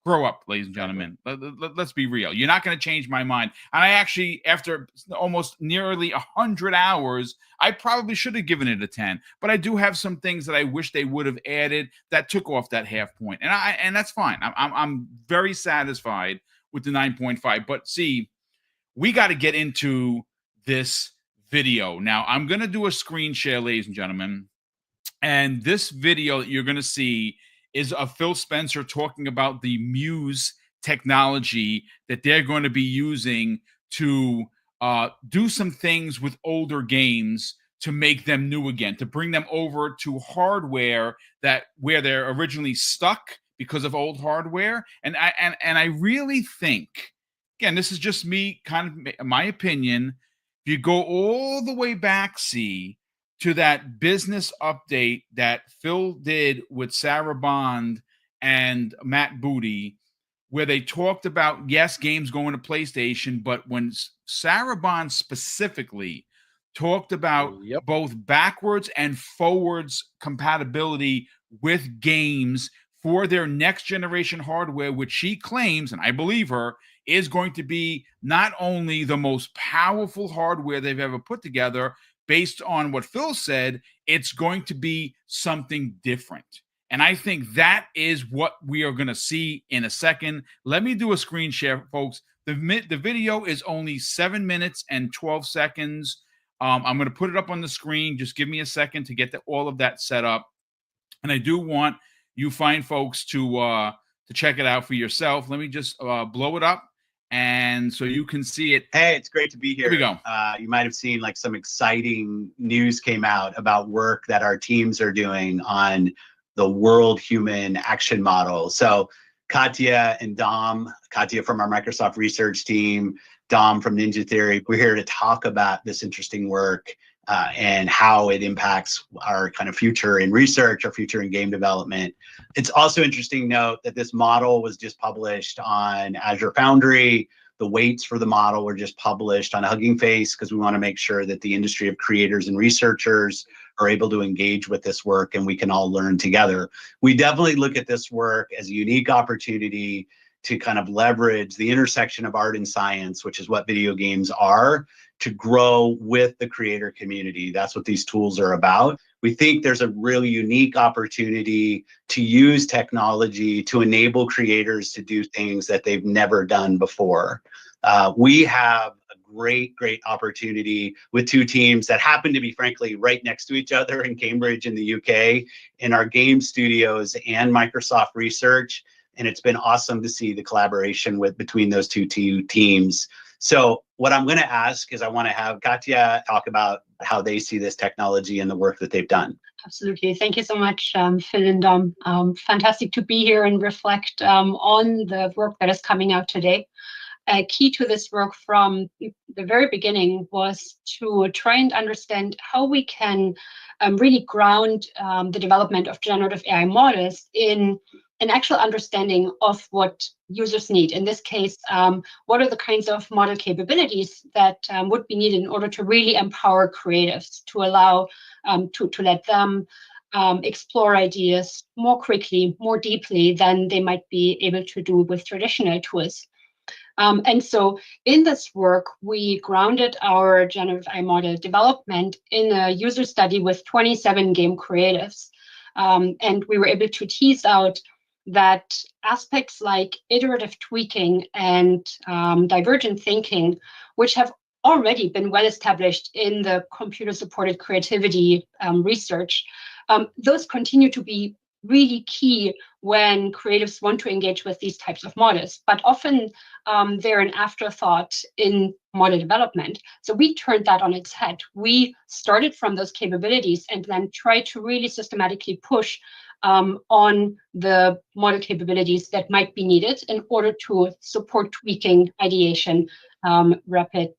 [SPEAKER 1] Grow up, ladies and gentlemen. Let's be real. You're not going to change my mind. And I actually, after almost nearly 100 hours, I probably should have given it a 10. But I do have some things that I wish they would have added that took off that half point, and that's fine. I'm very satisfied with the 9.5. But see, we got to get into this video now. I'm going to do a screen share, ladies and gentlemen, and this video that you're going to see is of Phil Spencer talking about the Muse technology that they're going to be using to do some things with older games to make them new again, to bring them over to hardware that where they're originally stuck because of old hardware. And I really think, again, this is just me, kind of my opinion. If you go all the way back, to that business update that Phil did with Sarah Bond and Matt Booty, where they talked about, yes, games going to PlayStation, but when Sarah Bond specifically talked about both backwards and forwards compatibility with games for their next generation hardware, which she claims, and I believe her, is going to be not only the most powerful hardware they've ever put together, based on what Phil said, it's going to be something different. And I think that is what we are going to see in a second. Let me do a screen share, folks. The video is only 7 minutes and 12 seconds. I'm going to put it up on the screen. Just give me a second to get all of that set up. And I do want you fine folks to check it out for yourself. Let me just blow it up, and so you can see it.
[SPEAKER 3] Hey, it's great to be here.
[SPEAKER 1] Here we go.
[SPEAKER 3] You might have seen like some exciting news came out about work that our teams are doing on the world human action model. So Katya and Dom, Katya from our Microsoft research team, Dom from Ninja Theory, we're here to talk about this interesting work and how it impacts our kind of future in research, our future in game development. It's also interesting to note that this model was just published on Azure Foundry. The weights for the model were just published on Hugging Face because we want to make sure that the industry of creators and researchers are able to engage with this work and we can all learn together. We definitely look at this work as a unique opportunity to kind of leverage the intersection of art and science, which is what video games are, to grow with the creator community. That's what these tools are about. We think there's a really unique opportunity to use technology to enable creators to do things that they've never done before. We have a great opportunity with two teams that happen to be, frankly, right next to each other in Cambridge in the UK, in our game studios and Microsoft Research. And it's been awesome to see the collaboration between those two teams. So what I'm going to ask is I want to have Katya talk about how they see this technology and the work that they've done.
[SPEAKER 4] Absolutely. Thank you so much, Phil and Dom. Fantastic to be here and reflect on the work that is coming out today. Key to this work from the very beginning was to try and understand how we can really ground the development of generative AI models in an actual understanding of what users need. In this case, what are the kinds of model capabilities that would be needed in order to really empower creatives, to allow, to let them explore ideas more quickly, more deeply than they might be able to do with traditional tools. And so in this work, we grounded our generative AI model development in a user study with 27 game creatives. And we were able to tease out that aspects like iterative tweaking and divergent thinking, which have already been well established in the computer-supported creativity research, those continue to be really key when creatives want to engage with these types of models, but often they're an afterthought in model development. So we turned that on its head. We started from those capabilities and then tried to really systematically push on the model capabilities that might be needed in order to support tweaking, ideation, rapid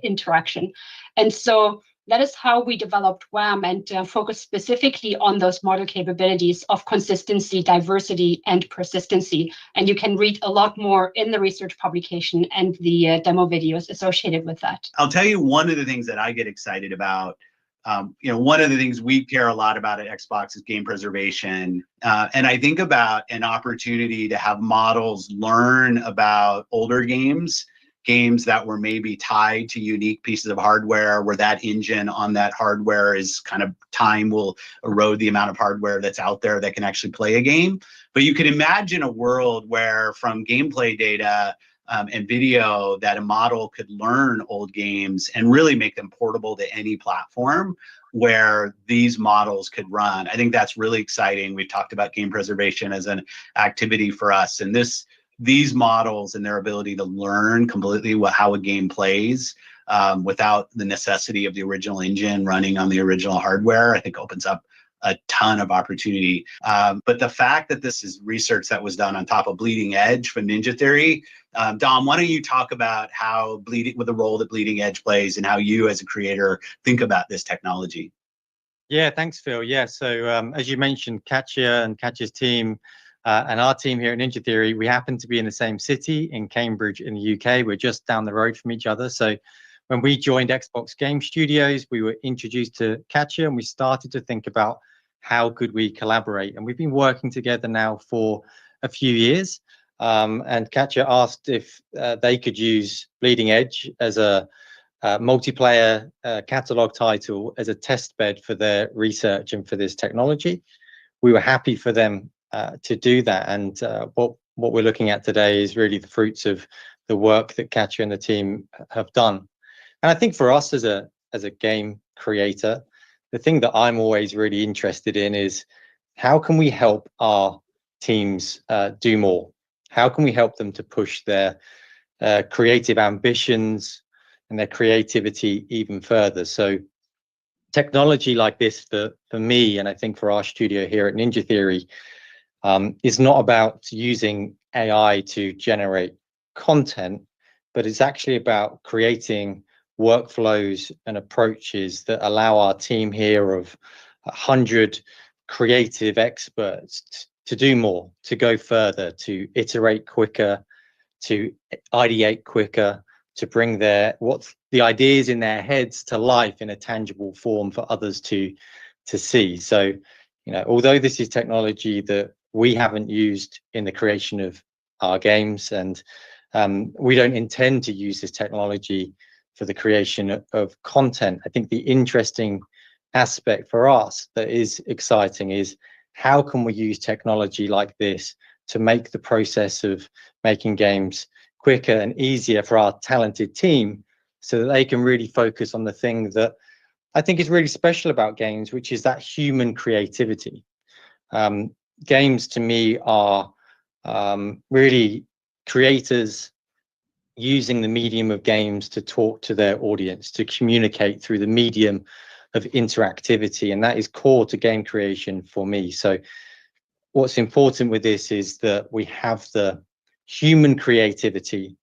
[SPEAKER 4] interaction. And so that is how we developed WAM and focused specifically on those model capabilities of consistency, diversity, and persistency. And you can read a lot more in the research publication and the demo videos associated with that.
[SPEAKER 3] I'll tell you one of the things that I get excited about One of the things we care a lot about at Xbox is game preservation. And I think about an opportunity to have models learn about older games that were maybe tied to unique pieces of hardware, where that engine on that hardware is kind of, time will erode the amount of hardware that's out there that can actually play a game. But you could imagine a world where from gameplay data and video, that a model could learn old games and really make them portable to any platform where these models could run. I think that's really exciting. We've talked about game preservation as an activity for us, and these models and their ability to learn completely how a game plays without the necessity of the original engine running on the original hardware, I think opens up a ton of opportunity. But the fact that this is research that was done on top of Bleeding Edge from Ninja Theory, Dom, why don't you talk about with the role that Bleeding Edge plays and how you as a creator think about this technology?
[SPEAKER 5] Yeah, thanks, Phil. Yeah, so as you mentioned, Katya and Katya's team and our team here at Ninja Theory, we happen to be in the same city in Cambridge in the UK. We're just down the road from each other. So when we joined Xbox Game Studios, we were introduced to Katya and we started to think about how could we collaborate. And we've been working together now for a few years. And Katya asked if they could use Bleeding Edge as a multiplayer catalog title as a test bed for their research and for this technology. We were happy for them to do that, and what we're looking at today is really the fruits of the work that Katya and the team have done. And I think for us as a game creator, the thing that I'm always really interested in is how can we help our teams do more? How can we help them to push their creative ambitions and their creativity even further? So technology like this for me, and I think for our studio here at Ninja Theory, is not about using AI to generate content, but it's actually about creating workflows and approaches that allow our team here of 100 creative experts to do more, to go further, to iterate quicker, to ideate quicker, to bring the ideas in their heads to life in a tangible form for others to see. So, although this is technology that we haven't used in the creation of our games, and we don't intend to use this technology for the creation of content, I think the interesting aspect for us that is exciting is how can we use technology like this to make the process of making games quicker and easier for our talented team so that they can really focus on the thing that I think is really special about games, which is that human creativity. Games to me are really creators using the medium of games to talk to their audience, to communicate through the medium of interactivity, and that is core to game creation for me. So what's important with this is that we have the human creativity,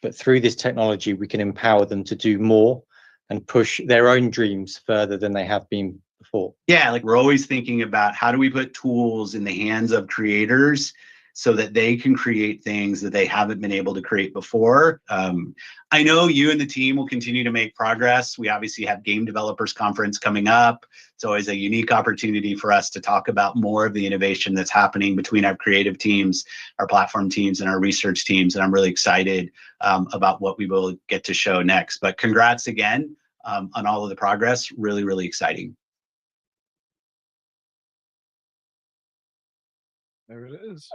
[SPEAKER 5] but through this technology we can empower them to do more and push their own dreams further than they have been before.
[SPEAKER 3] Yeah, like we're always thinking about how do we put tools in the hands of creators so that they can create things that they haven't been able to create before. I know you and the team will continue to make progress. We obviously have Game Developers Conference coming up. It's always a unique opportunity for us to talk about more of the innovation that's happening between our creative teams, our platform teams, and our research teams. And I'm really excited about what we will get to show next. But congrats again on all of the progress. Really, really exciting.
[SPEAKER 2] There it is.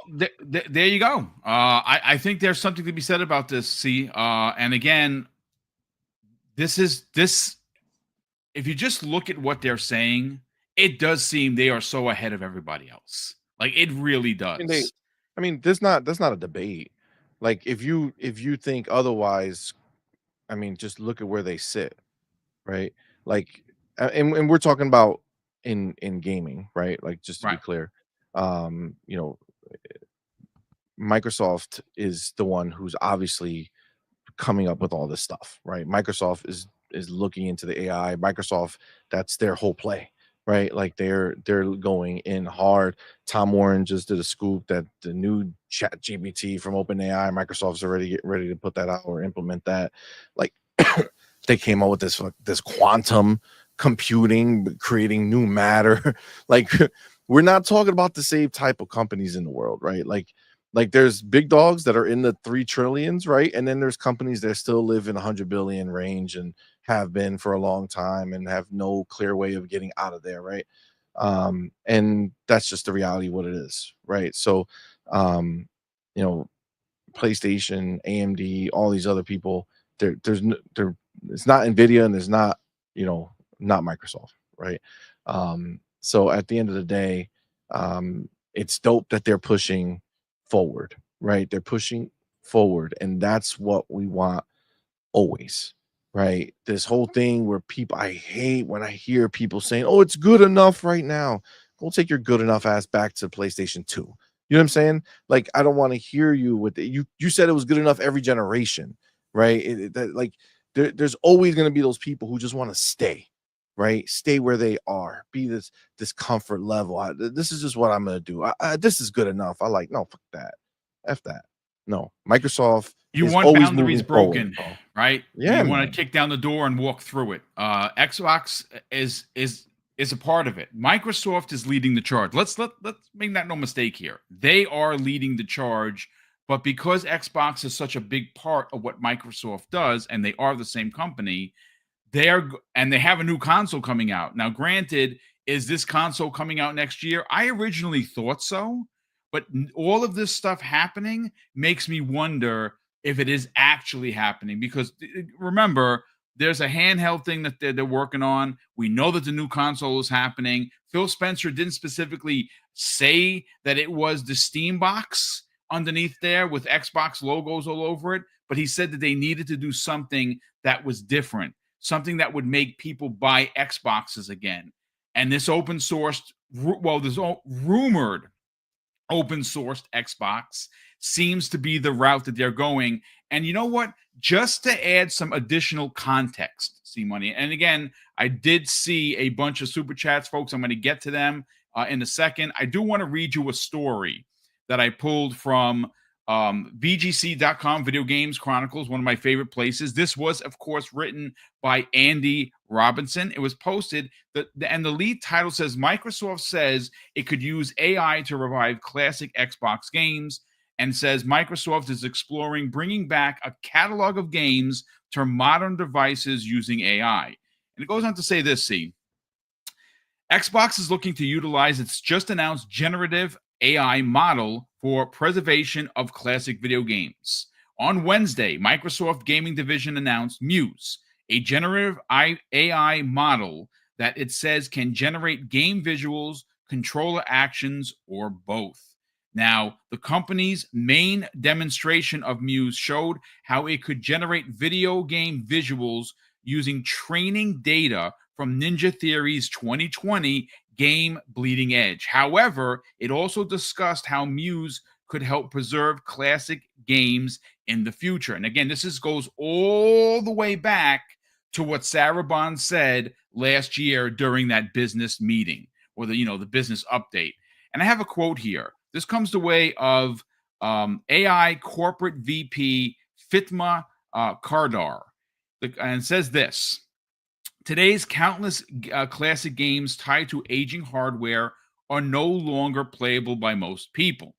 [SPEAKER 1] There you go. I think there's something to be said about this. See, and again, this. If you just look at what they're saying, it does seem they are so ahead of everybody else. Like it really does.
[SPEAKER 2] I mean, that's not a debate. Like if you think otherwise, I mean, just look at where they sit, right? Like, and we're talking about in gaming, right? Like just to be clear. Microsoft is the one who's obviously coming up with all this stuff, right? Microsoft is looking into the AI. Microsoft, that's their whole play, right? Like they're going in hard. Tom Warren just did a scoop that the new Chat GPT from OpenAI, Microsoft's already getting ready to put that out or implement that. Like they came up with this quantum computing, creating new matter. Like we're not talking about the same type of companies in the world, right? Like there's big dogs that are in the 3 trillions, right? And then there's companies that still live in 100 billion range and have been for a long time and have no clear way of getting out of there, right? And that's just the reality of what it is, right? So you know, PlayStation, AMD, all these other people, it's not Nvidia and there's not, not Microsoft, right? So at the end of the day, it's dope that they're pushing forward, right? They're pushing forward, and that's what we want always, right? This whole thing where I hate when I hear people saying, "Oh, it's good enough right now." Go take your good enough ass back to PlayStation 2. You know what I'm saying? Like, I don't want to hear you with it. You said it was good enough every generation, right? Like there's always going to be those people who just want to stay, right? Stay where they are. Be this comfort level. This is just what I'm going to do. This is good enough. No, fuck that. F that. No, Microsoft
[SPEAKER 1] You
[SPEAKER 2] is
[SPEAKER 1] want
[SPEAKER 2] always
[SPEAKER 1] boundaries
[SPEAKER 2] moving forward,
[SPEAKER 1] broken,
[SPEAKER 2] bro.
[SPEAKER 1] right?
[SPEAKER 2] Yeah,
[SPEAKER 1] You want
[SPEAKER 2] man.
[SPEAKER 1] to kick down the door and walk through it. Xbox is a part of it. Microsoft is leading the charge. Let's make that no mistake here. They are leading the charge, but because Xbox is such a big part of what Microsoft does, and they are the same company, they have a new console coming out. Now, granted, is this console coming out next year? I originally thought so, but all of this stuff happening makes me wonder if it is actually happening, because remember, there's a handheld thing that they're working on. We know that the new console is happening. Phil Spencer didn't specifically say that it was the Steam box underneath there with Xbox logos all over it, but he said that they needed to do something that was different, something that would make people buy Xboxes again. And this open sourced, this rumored open sourced Xbox seems to be the route that they're going. And you know what? Just to add some additional context, C Money. And again, I did see a bunch of super chats, folks. I'm going to get to them in a second. I do want to read you a story that I pulled from VGC.com, Video Games Chronicles, one of my favorite places. This was, of course, written by Andy Robinson. It was posted, and the lead title says, Microsoft says it could use AI to revive classic Xbox games, and says Microsoft is exploring bringing back a catalog of games to modern devices using AI. And it goes on to say this, see, Xbox is looking to utilize its just announced generative AI model for preservation of classic video games. On Wednesday, Microsoft Gaming Division announced Muse, a generative AI model that it says can generate game visuals, controller actions, or both. Now, the company's main demonstration of Muse showed how it could generate video game visuals using training data from Ninja Theory's 2020 game Bleeding Edge. However, it also discussed how Muse could help preserve classic games in the future. And again, goes all the way back to what Sarah Bond said last year during that business meeting, or the business update. And I have a quote here. This comes the way of AI corporate VP Fitma Kardar, and says this: today's countless classic games tied to aging hardware are no longer playable by most people.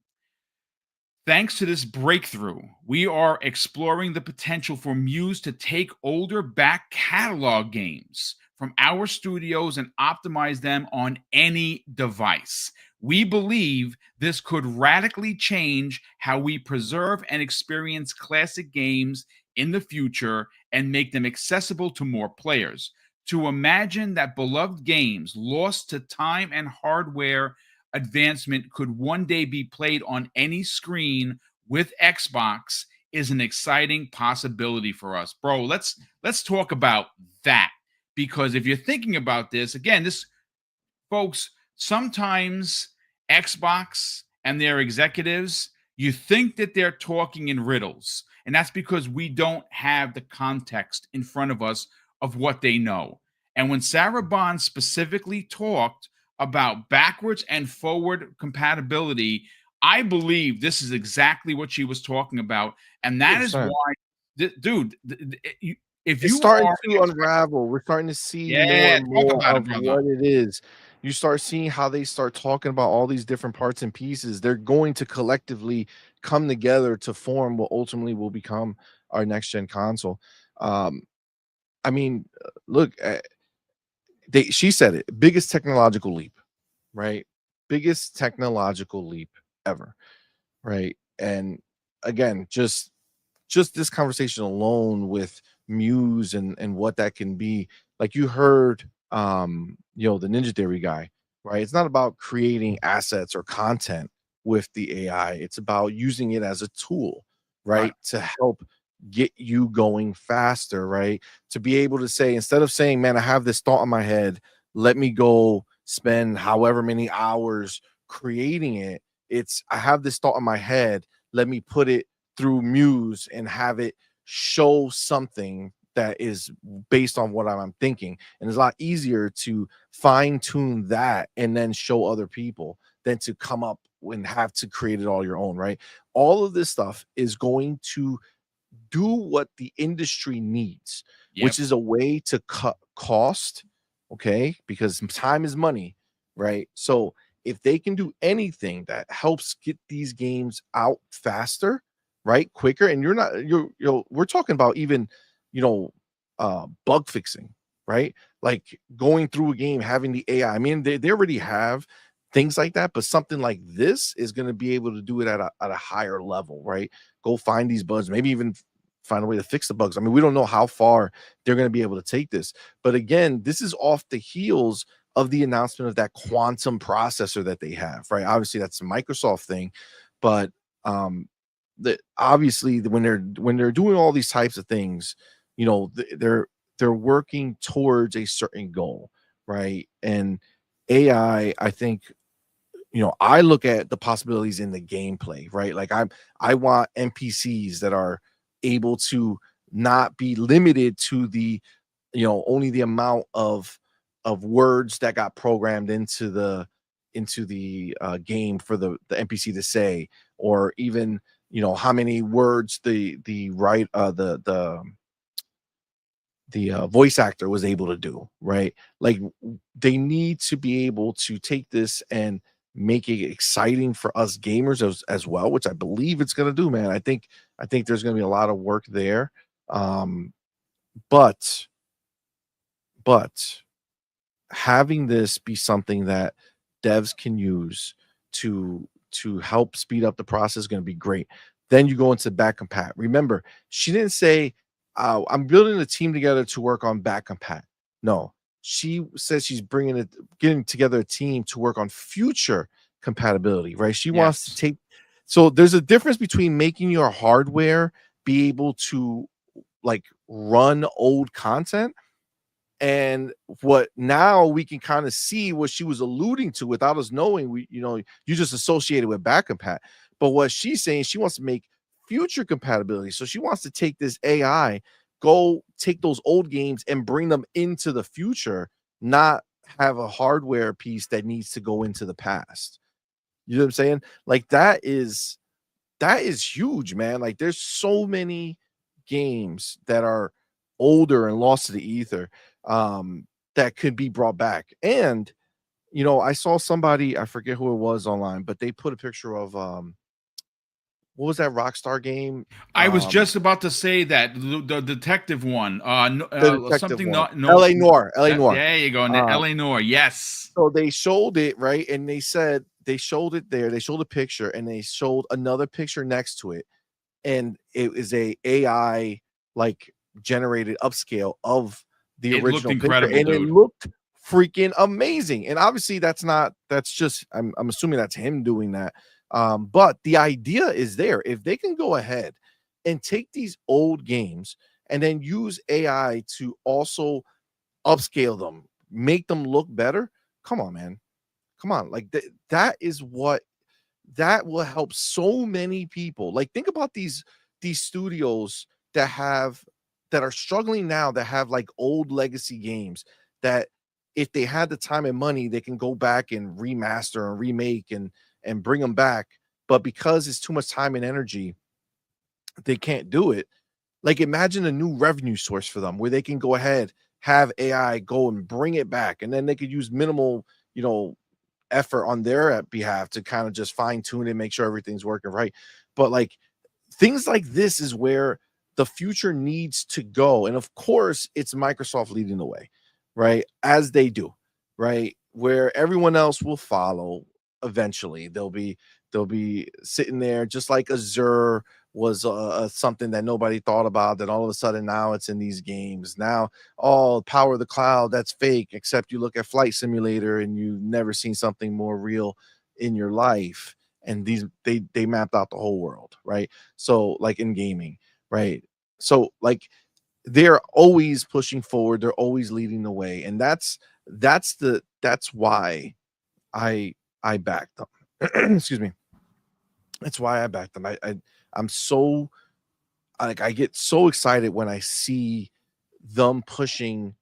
[SPEAKER 1] Thanks to this breakthrough, we are exploring the potential for Muse to take older back catalog games from our studios and optimize them on any device. We believe this could radically change how we preserve and experience classic games in the future and make them accessible to more players. To imagine that beloved games lost to time and hardware advancement could one day be played on any screen with Xbox is an exciting possibility for us. Bro, let's talk about that, because if you're thinking about this, again, folks, sometimes Xbox and their executives, you think that they're talking in riddles, and that's because we don't have the context in front of us of what they know. And when Sarah Bond specifically talked about backwards and forward compatibility, I believe this is exactly what she was talking about. And that is
[SPEAKER 2] 100%.
[SPEAKER 1] why, dude, if
[SPEAKER 2] It's
[SPEAKER 1] you
[SPEAKER 2] starting
[SPEAKER 1] are
[SPEAKER 2] to unravel. We're starting to see more
[SPEAKER 1] yeah,
[SPEAKER 2] and
[SPEAKER 1] talk
[SPEAKER 2] more
[SPEAKER 1] about it,
[SPEAKER 2] of
[SPEAKER 1] brother.
[SPEAKER 2] what it is. You start seeing how they start talking about all these different parts and pieces. They're going to collectively come together to form what ultimately will become our next gen console. Um, I mean, look, she said it, biggest technological leap, right? Biggest technological leap ever, right? And again, just this conversation alone with Muse and what that can be. Like you heard the Ninja Theory guy, right? It's not about creating assets or content with the AI. It's about using it as a tool,
[SPEAKER 1] Right.
[SPEAKER 2] right? To help get you going faster, right? To be able to say, instead of saying, man, I have this thought in my head, let me go spend however many hours creating it. It's I have this thought in my head, let me put it through Muse and have it show something that is based on what I'm thinking. And it's a lot easier to fine tune that and then show other people than to come up and have to create it all your own, right? All of this stuff is going to do what the industry needs,
[SPEAKER 1] Yep.
[SPEAKER 2] which is a way to cut cost, okay? Because time is money, right? So if they can do anything that helps get these games out faster, right, quicker, and we're talking about even, bug fixing, right? Like going through a game, having the AI. I mean, they already have things like that, but something like this is going to be able to do it at a higher level, right? Go find these bugs, maybe even find a way to fix the bugs. I mean, we don't know how far they're going to be able to take this. But again, this is off the heels of the announcement of that quantum processor that they have, right? Obviously, that's a Microsoft thing, but that obviously when they're doing all these types of things, they're working towards a certain goal, right? And I think I look at the possibilities in the gameplay, right? Like I want NPCs that are able to not be limited to the, only the amount of words that got programmed into the game for the NPC to say, or even how many words the voice actor was able to do, right? Like they need to be able to take this and make it exciting for us gamers as well, which I believe it's going to do, man. I think there's going to be a lot of work there. But having this be something that devs can use to help speed up the process is going to be great. Then you go into back compat. Remember, she didn't say, I'm building a team together to work on back compat. No, she says she's getting together a team to work on future compatibility, right? She wants to take, so there's a difference between making your hardware be able to like run old content, and what now we can kind of see what she was alluding to without us knowing. You just associated with back compat, but what she's saying, she wants to make future compatibility. So she wants to take this AI, go take those old games and bring them into the future, not have a hardware piece that needs to go into the past. You know what I'm saying? Like that is huge, man. Like there's so many games that are older and lost to the ether, that could be brought back. And I saw somebody, I forget who it was online, but they put a picture of what was that Rockstar game?
[SPEAKER 1] I was just about to say that the detective one,
[SPEAKER 2] The detective
[SPEAKER 1] something
[SPEAKER 2] one,
[SPEAKER 1] not no.
[SPEAKER 2] LA Noir, LA Noir.
[SPEAKER 1] There you go,
[SPEAKER 2] Uh,
[SPEAKER 1] LA Noir. Yes.
[SPEAKER 2] So they showed it, right? And they said they showed it there. They showed a picture and they showed another picture next to it. And it is a AI like generated upscale of the
[SPEAKER 1] It looked
[SPEAKER 2] original picture.
[SPEAKER 1] incredible,
[SPEAKER 2] And it
[SPEAKER 1] dude.
[SPEAKER 2] looked freaking amazing. And obviously that's just I'm assuming that's him doing that. But the idea is there. If they can go ahead and take these old games and then use AI to also upscale them, make them look better. Come on, man. Come on. Like that is what that will help so many people. Like think about these studios that are struggling now, that have like old legacy games that if they had the time and money, they can go back and remaster and remake and bring them back. But because it's too much time and energy, they can't do it. Like, imagine a new revenue source for them where they can go ahead, have AI go and bring it back, and then they could use minimal, you know, effort on their behalf to kind of just fine tune and make sure everything's working right. But like things like this is where the future needs to go. And of course, it's Microsoft leading the way, right? As they do, right? Where everyone else will follow eventually. They'll be sitting there just like Azure was something that nobody thought about, that all of a sudden now it's in these games. Now, all power of the cloud, that's fake, except you look at Flight Simulator and you've never seen something more real in your life. And these they mapped out the whole world, right? So like in gaming, right? So like they're always pushing forward, they're always leading the way, and that's why I backed them. Excuse me. That's why I backed them. I'm so like I get so excited when I see them pushing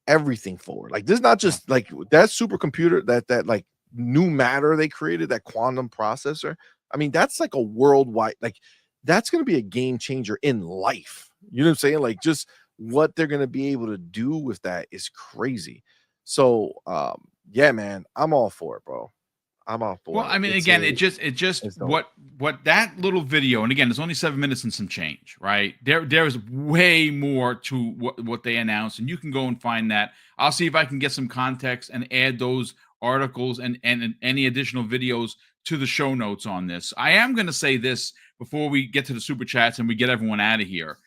[SPEAKER 2] everything forward. Like this is not just like that supercomputer, that like new matter they created, that quantum processor. I mean, that's like a worldwide, like that's going to be a game changer in life. You know what I'm saying? Like just what they're going to be able to do with that is crazy. So yeah, man, I'm all for it, bro. I'm all for
[SPEAKER 1] Well,
[SPEAKER 2] it.
[SPEAKER 1] I mean,
[SPEAKER 2] It's
[SPEAKER 1] again, it just
[SPEAKER 2] it's dope.
[SPEAKER 1] what that little video, and again, it's only 7 minutes and some change, right? There is way more to what they announced, and you can go and find that. I'll see if I can get some context and add those articles and any additional videos to the show notes on this. I am going to say this before we get to the super chats and we get everyone out of here.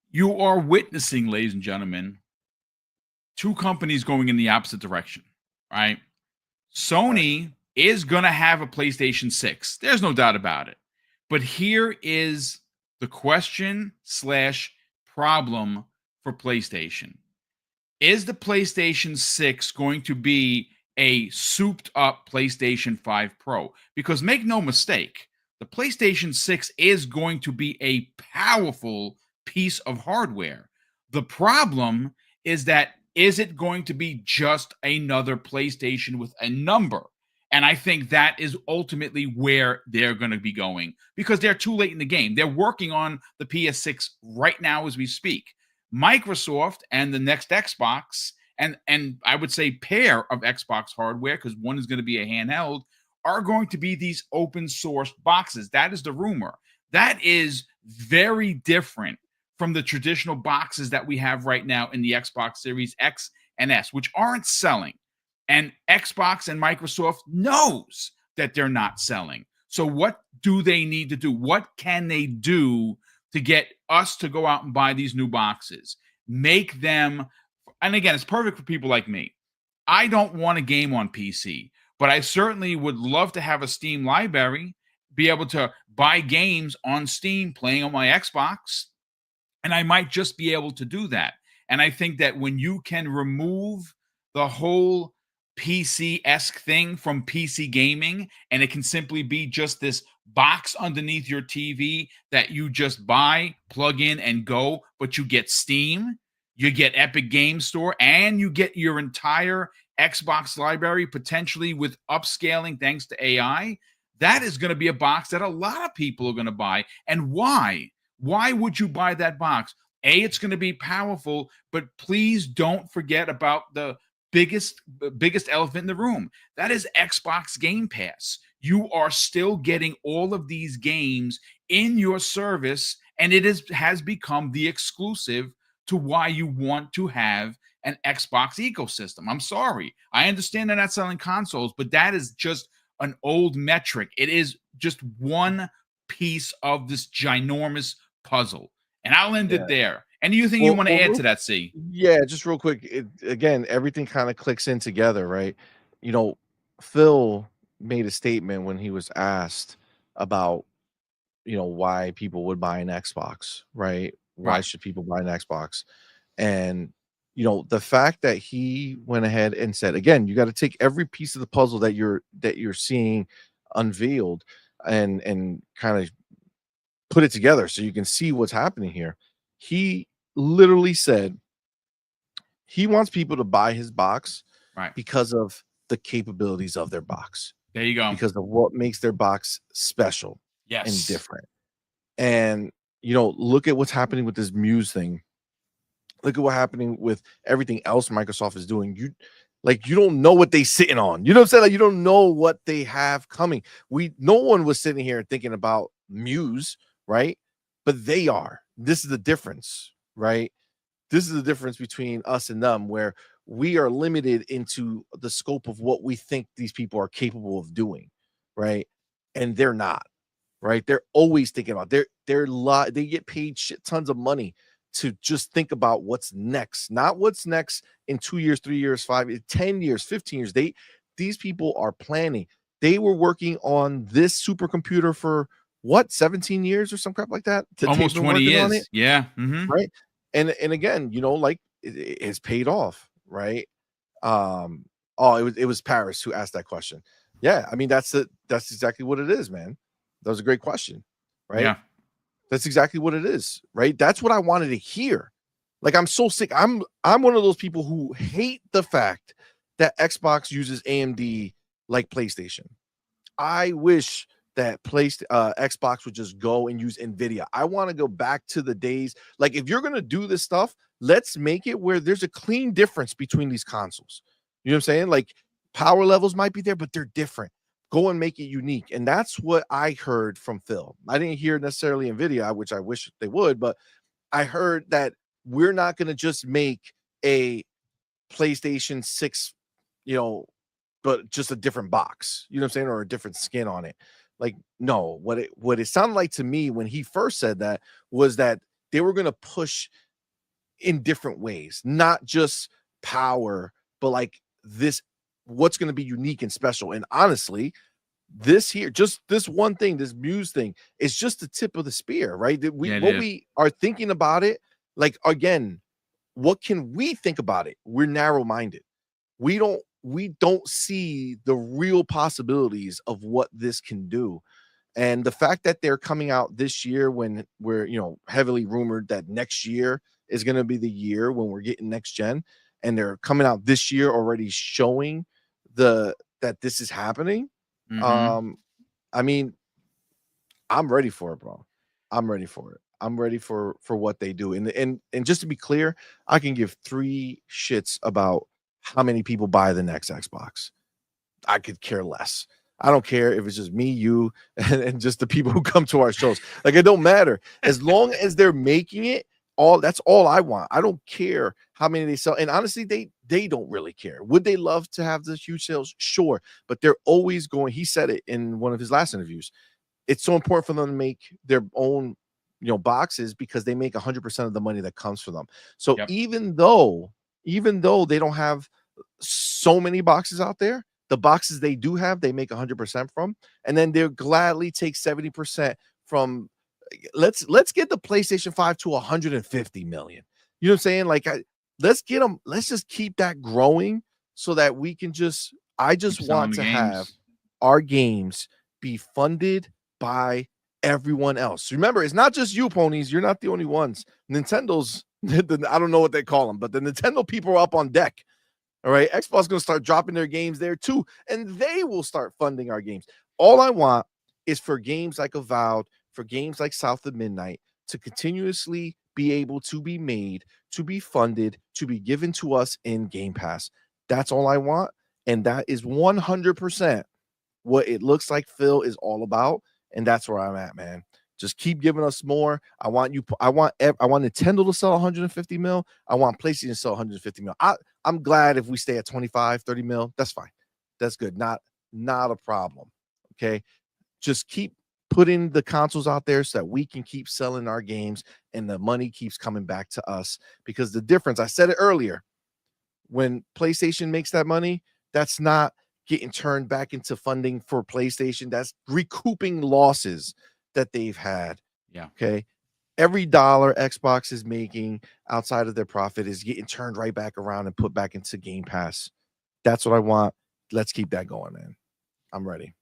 [SPEAKER 1] You are witnessing, ladies and gentlemen, two companies going in the opposite direction, right? Sony is going to have a PlayStation 6. There's no doubt about it. But here is the question / problem for PlayStation. Is the PlayStation 6 going to be a souped up PlayStation 5 Pro? Because make no mistake, the PlayStation 6 is going to be a powerful piece of hardware. The problem is that is it going to be just another PlayStation with a number? And I think that is ultimately where they're going to be going because they're too late in the game. They're working on the PS6 right now as we speak. Microsoft and the next Xbox, and I would say pair of Xbox hardware, because one is going to be a handheld, are going to be these open source boxes. That is the rumor. That is very different from the traditional boxes that we have right now in the Xbox Series X and S, which aren't selling. And Xbox and Microsoft knows that they're not selling. So what do they need to do? What can they do to get us to go out and buy these new boxes? Make them, and again, it's perfect for people like me. I don't want a game on PC, but I certainly would love to have a Steam library, be able to buy games on Steam playing on my Xbox. And I might just be able to do that. And I think that when you can remove the whole PC-esque thing from PC gaming, and it can simply be just this box underneath your TV that you just buy, plug in, and go, but you get Steam, you get Epic Game Store, and you get your entire Xbox library, potentially with upscaling thanks to AI, that is going to be a box that a lot of people are going to buy. And why? Why would you buy that box? A, it's going to be powerful, but please don't forget about the biggest elephant in the room. That is Xbox Game Pass. You are still getting all of these games in your service, and it has become the exclusive to why you want to have an Xbox ecosystem. I'm sorry. I understand they're not selling consoles, but that is just an old metric. It is just one piece of this ginormous puzzle. And I'll end it there. Anything you want to add to that, C?
[SPEAKER 2] Yeah, just real quick. Again, everything kind of clicks in together, right? You know, Phil made a statement when he was asked about, you know, why people would buy an Xbox, right? Why
[SPEAKER 1] Right.
[SPEAKER 2] should people buy an Xbox? And you know, the fact that he went ahead and said, again, you got to take every piece of the puzzle that you're seeing unveiled and kind of put it together so you can see what's happening here. He literally said he wants people to buy his box
[SPEAKER 1] Right.
[SPEAKER 2] because of the capabilities of their box,
[SPEAKER 1] There you go.
[SPEAKER 2] because of what makes their box special
[SPEAKER 1] Yes.
[SPEAKER 2] and different. And look at what's happening with this Muse thing. Look at what's happening with everything else Microsoft is doing. You don't know what they sitting on. You know what I'm saying? Like, you don't know what they have coming. No one was sitting here thinking about Muse, right? But they are. This is the difference, right? This is the difference between us and them, where we are limited into the scope of what we think these people are capable of doing, right? And they're not, right? They're always thinking about they get paid shit tons of money to just think about what's next, not what's next in 2 years, 3 years, 5 years, 10 years, 15 years. These people are planning. They were working on this supercomputer for what, 17 years or some crap like that?
[SPEAKER 1] Almost 20 years. Yeah. Mm-hmm.
[SPEAKER 2] Right. And again, like it's paid off, right? It was Paris who asked that question. Yeah, I mean, that's exactly what it is, man. That was a great question, right?
[SPEAKER 1] Yeah.
[SPEAKER 2] That's exactly what it is, right? That's what I wanted to hear. Like, I'm so sick. I'm one of those people who hate the fact that Xbox uses AMD like PlayStation. I wish that Xbox would just go and use NVIDIA. I want to go back to the days. Like, if you're going to do this stuff, let's make it where there's a clean difference between these consoles. You know what I'm saying? Like, power levels might be there, but they're different. Go and make it unique. And that's what I heard from Phil. I didn't hear necessarily NVIDIA, which I wish they would, but I heard that we're not going to just make a PlayStation 6, but just a different box, you know what I'm saying? Or a different skin on it. Like, no, what it sounded like to me when he first said that was that they were going to push in different ways, not just power, but like what's going to be unique and special. And honestly, this one thing, this Muse thing, is just the tip of the spear, right? We are thinking about it. Like, again, what can we think about it? We're narrow-minded. We don't see the real possibilities of what this can do. And the fact that they're coming out this year, when we're, heavily rumored that next year is going to be the year when we're getting next gen, and they're coming out this year already showing that this is happening.
[SPEAKER 1] Mm-hmm.
[SPEAKER 2] I mean, I'm ready for it, bro. I'm ready for it. I'm ready for what they do. And just to be clear, I can give 3 shits about how many people buy the next Xbox. I could care less. I don't care if it's just me, you, and just the people who come to our shows. Like, it don't matter. As long as they're making it, that's all I want. I don't care how many they sell. And honestly, they don't really care. Would they love to have the huge sales? Sure. But they're always going. He said it in one of his last interviews. It's so important for them to make their own, boxes, because they make 100% of the money that comes for them. So even though they don't have so many boxes out there, the boxes they do have, they make 100% from, and then they'll gladly take 70% from. Let's get the PlayStation 5 to 150 million. You know what I'm saying? Like, let's get them. Let's just keep that growing so that we can I just want to have our games be funded by everyone else. Remember, it's not just you, ponies. You're not the only ones. Nintendo's, I don't know what they call them, but the Nintendo people are up on deck. All right. Xbox is going to start dropping their games there too, and they will start funding our games. All I want is for games like Avowed, for games like South of Midnight to continuously be able to be made, to be funded, to be given to us in Game Pass. That's all I want. And that is 100% what it looks like Phil is all about. And that's where I'm at, man. Just keep giving us more. I want Nintendo to sell 150 mil. I want PlayStation to sell 150 mil. I'm glad if we stay at 25, 30 mil. That's fine. That's good. Not a problem. Okay. Just keep putting the consoles out there so that we can keep selling our games and the money keeps coming back to us, because the difference, I said it earlier, when PlayStation makes that money, that's not getting turned back into funding for PlayStation. That's recouping losses that they've had.
[SPEAKER 1] Yeah.
[SPEAKER 2] Okay. Every dollar Xbox is making outside of their profit is getting turned right back around and put back into Game Pass. That's what I want. Let's keep that going, man. I'm ready.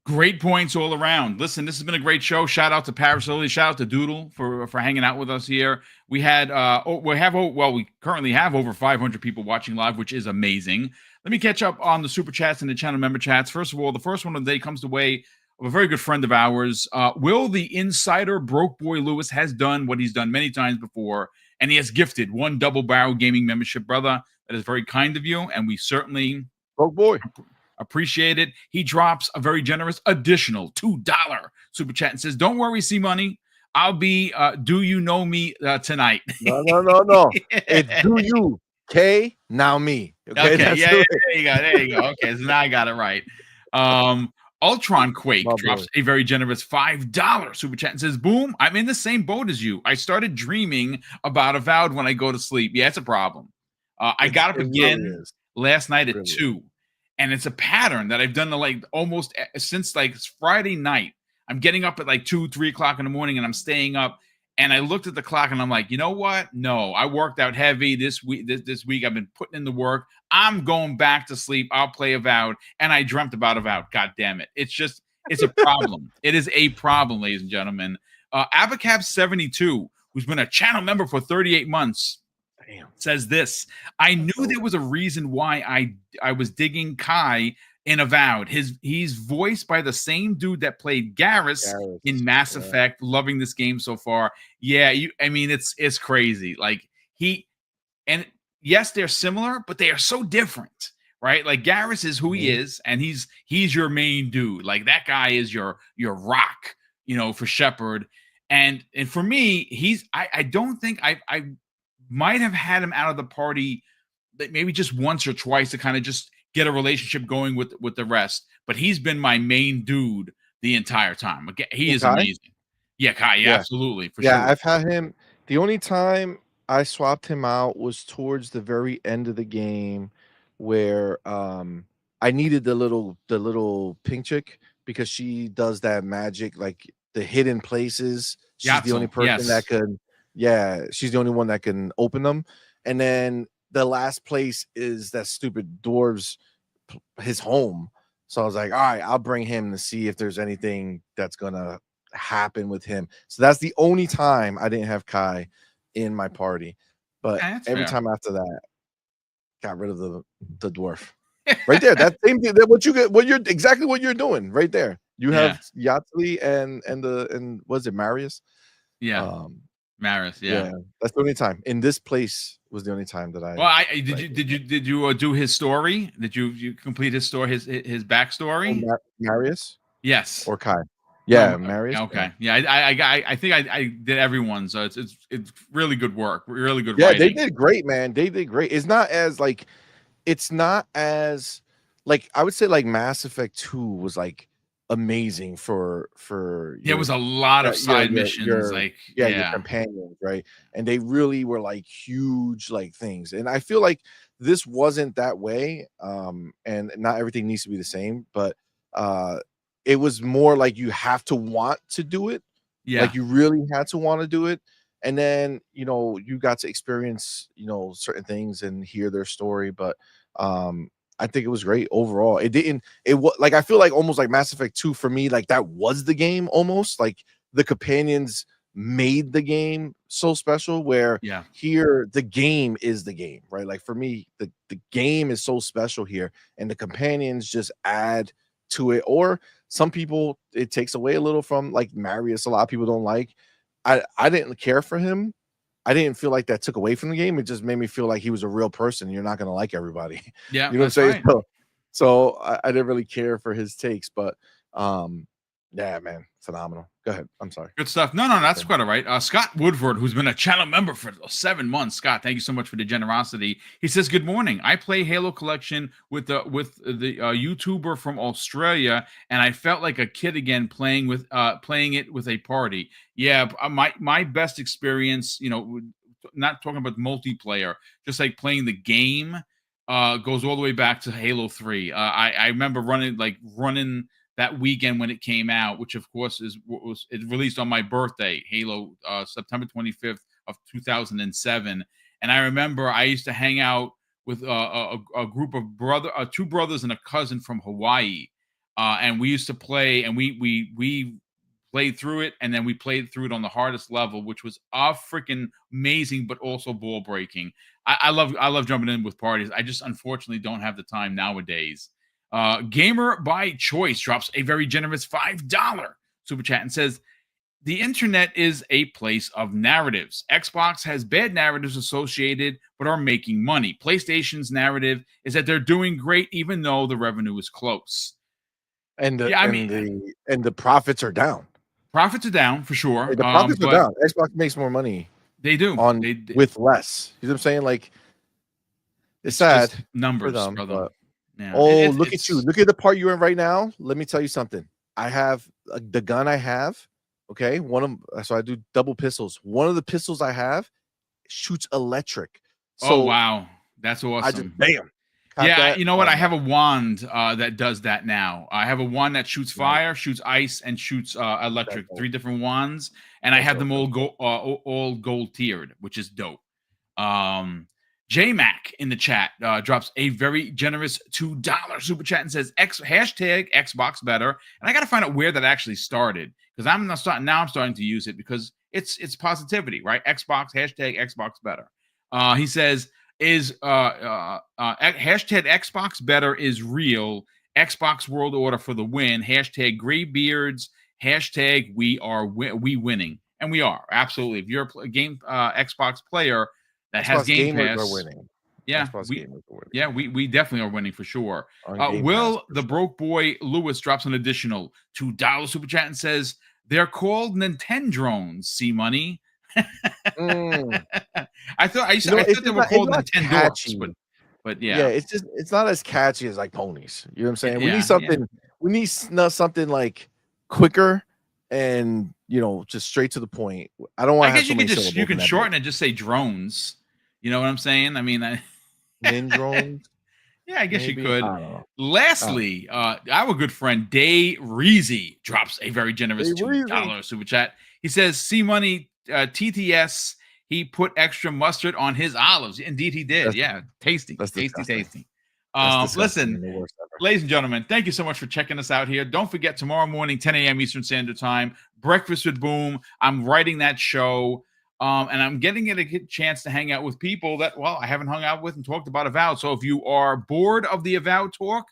[SPEAKER 1] Great points all around. Listen, this has been a great show. Shout out to Paris Lily. Shout out to Doodle for hanging out with us here. We currently have over 500 people watching live, which is amazing. Let me catch up on the super chats and the channel member chats. First of all, the first one of the day comes the way of a very good friend of ours. Will the insider Broke Boy Lewis has done what he's done many times before, and he has gifted one Double Barrel Gaming membership, brother. That is very kind of you, and we certainly
[SPEAKER 2] Broke boy.
[SPEAKER 1] appreciate it. He drops a very generous additional $2 super chat and says, "Don't worry, C Money. I'll be do you know me tonight?"
[SPEAKER 2] No. It's do you K now me.
[SPEAKER 1] Okay,
[SPEAKER 2] That's
[SPEAKER 1] yeah,
[SPEAKER 2] the way.
[SPEAKER 1] there you go. Okay, so now I got it right. Ultron Quake
[SPEAKER 2] My
[SPEAKER 1] drops
[SPEAKER 2] boy.
[SPEAKER 1] a very generous $5 super chat and says, "Boom, I'm in the same boat as you. I started dreaming about Avowed when I go to sleep. Yeah, it's a problem. I got up
[SPEAKER 2] It
[SPEAKER 1] again
[SPEAKER 2] really is.
[SPEAKER 1] last night at
[SPEAKER 2] Really is.
[SPEAKER 1] 2, and it's a pattern that I've done like almost since like Friday night. I'm getting up at like 2, 3 o'clock in the morning, and I'm staying up. And I looked at the clock, and I'm like, you know what? No, I worked out heavy this week. This week, I've been putting in the work. I'm going back to sleep. I'll play Avowed, and I dreamt about Avowed. God damn it! It's a problem. It is a problem, ladies and gentlemen. Abacab72, who's been a channel member for 38 months, says this: I knew there was a reason why I was digging Kai in Avowed. He's voiced by the same dude that played Garrus in Mass Effect. Loving this game so far. Yeah, I mean it's crazy. Like yes, they're similar, but they are so different, right? Like Garrus is who he is, and he's your main dude. Like that guy is your rock, for Shepard. And for me, I don't think I might have had him out of the party maybe just once or twice to kind of just get a relationship going with the rest. But he's been my main dude the entire time. Again, he is amazing. Yeah, Kai, yeah, absolutely, for sure.
[SPEAKER 2] Yeah, I've had him. The only time I swapped him out was towards the very end of the game where I needed the little pink chick because she does that magic, like the hidden places. She's the only person that could, she's the only one that can open them. And then the last place is that stupid dwarves, his home. So I was like, all right, I'll bring him to see if there's anything that's gonna happen with him. So that's the only time I didn't have Kai in my party. But every time after that, got rid of the dwarf. Right there. That same thing. That what you're doing right there. You have Yatsli and was it Marius?
[SPEAKER 1] Yeah. Marius, yeah.
[SPEAKER 2] That's the only time. In this place was the only time that I.
[SPEAKER 1] Well, did you do his story? Did you complete his story, his backstory?
[SPEAKER 2] Marius?
[SPEAKER 1] Yes.
[SPEAKER 2] Or Kai? Yeah, Marius.
[SPEAKER 1] Okay. Yeah, I think I did everyone, so it's really good work. Really good writing.
[SPEAKER 2] They did great, man. They did great. It's not as I would say like Mass Effect 2 was like amazing for
[SPEAKER 1] there was a lot of side missions,
[SPEAKER 2] your companions, right? And they really were like huge like things. And I feel like this wasn't that way. And not everything needs to be the same, but it was more like you have to want to do it.
[SPEAKER 1] Yeah,
[SPEAKER 2] like you really had to want to do it. And then you got to experience certain things and hear their story. But I think it was great overall. It was like, I feel like almost like Mass Effect 2 for me, like that was the game almost. Like the companions made the game so special, where here the game is the game, right? Like for me, the game is so special here, and the companions just add to it. Or some people, it takes away a little from, like Marius. A lot of people don't like. I didn't care for him. I didn't feel like that took away from the game. It just made me feel like he was a real person. You're not going to like everybody.
[SPEAKER 1] Yeah,
[SPEAKER 2] you know what I'm saying?
[SPEAKER 1] Right.
[SPEAKER 2] So I didn't really care for his takes, but yeah, man, phenomenal. Go ahead. I'm sorry.
[SPEAKER 1] Good stuff. No, that's quite all right. Scott Woodford, who's been a channel member for 7 months. Scott, thank you so much for the generosity. He says, "Good morning. I play Halo Collection with the YouTuber from Australia, and I felt like a kid again playing it with a party. Yeah, my best experience, not talking about multiplayer, just like playing the game, goes all the way back to Halo 3. I remember running that weekend when it came out, which of course was released on my birthday, Halo, September 25th of 2007. And I remember I used to hang out with a group of two brothers and a cousin from Hawaii, and we used to play, and we played through it, and then we played through it on the hardest level, which was freaking amazing, but also ball breaking. I love jumping in with parties. I just unfortunately don't have the time nowadays. Gamer by Choice drops a very generous $5 super chat and says, the internet is a place of narratives. Xbox has bad narratives associated, but are making money. PlayStation's narrative is that they're doing great, even though the revenue is close.
[SPEAKER 2] And the
[SPEAKER 1] Yeah, I
[SPEAKER 2] and
[SPEAKER 1] mean,
[SPEAKER 2] the profits are down.
[SPEAKER 1] Profits are down for sure.
[SPEAKER 2] The profits are
[SPEAKER 1] But
[SPEAKER 2] down. Xbox makes more money
[SPEAKER 1] they do
[SPEAKER 2] with less. You know what I'm saying? Like, it's
[SPEAKER 1] just
[SPEAKER 2] sad
[SPEAKER 1] numbers,
[SPEAKER 2] for them.
[SPEAKER 1] brother.
[SPEAKER 2] But,
[SPEAKER 1] Yeah.
[SPEAKER 2] look at you. Look at the part you're in right now. Let me tell you something. I have the gun I have. Okay, so I do double pistols. One of the pistols I have shoots electric. So
[SPEAKER 1] Oh wow, that's awesome.
[SPEAKER 2] I just bam.
[SPEAKER 1] Yeah, you know what? I have a wand that does that now. I have a wand that shoots fire, shoots ice, and shoots electric. 3 different wands, and I have them all gold tiered, which is dope. J-Mac in the chat drops a very generous $2 super chat and says hashtag Xbox better. And I got to find out where that actually started, because I'm starting to use it because it's positivity, right? Hashtag Xbox better. He says hashtag Xbox better is real. Xbox World Order for the win. Hashtag Graybeards. Hashtag we winning, and we are absolutely. If you're a game Xbox player that has Game Pass,
[SPEAKER 2] are winning.
[SPEAKER 1] Yeah,
[SPEAKER 2] gamers are winning.
[SPEAKER 1] Yeah, we definitely are winning for sure.
[SPEAKER 2] Will
[SPEAKER 1] the broke boy Lewis drops an additional $2 super chat and says they're called Nintendo drones. See money. I thought they were called Nintendo, but yeah,
[SPEAKER 2] it's not as catchy as like ponies. You know what I'm saying? We need something like quicker and just straight to the point. I don't want.
[SPEAKER 1] I guess you can shorten it, just say drones. You know what I'm saying? I mean,
[SPEAKER 2] Nin drones.
[SPEAKER 1] Yeah, I guess you could. Lastly, our good friend Day Reezy drops a very generous $2 super chat. He says, "See money, TTS. He put extra mustard on his olives. Indeed, he did. Tasty. Tasty. Listen, ladies and gentlemen, thank you so much for checking us out here. Don't forget, tomorrow morning, 10 a.m. Eastern Standard Time, Breakfast with Boom. I'm writing that show. And I'm getting a chance to hang out with people that, I haven't hung out with and talked about Avowed. So if you are bored of the Avowed talk,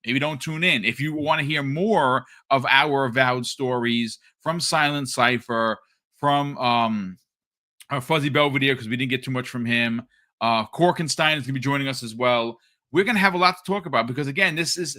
[SPEAKER 1] maybe don't tune in. If you want to hear more of our Avowed stories from Silent Cypher, from Fuzzy Belvedere, because we didn't get too much from him, Korkenstein is going to be joining us as well. We're going to have a lot to talk about because, again, this is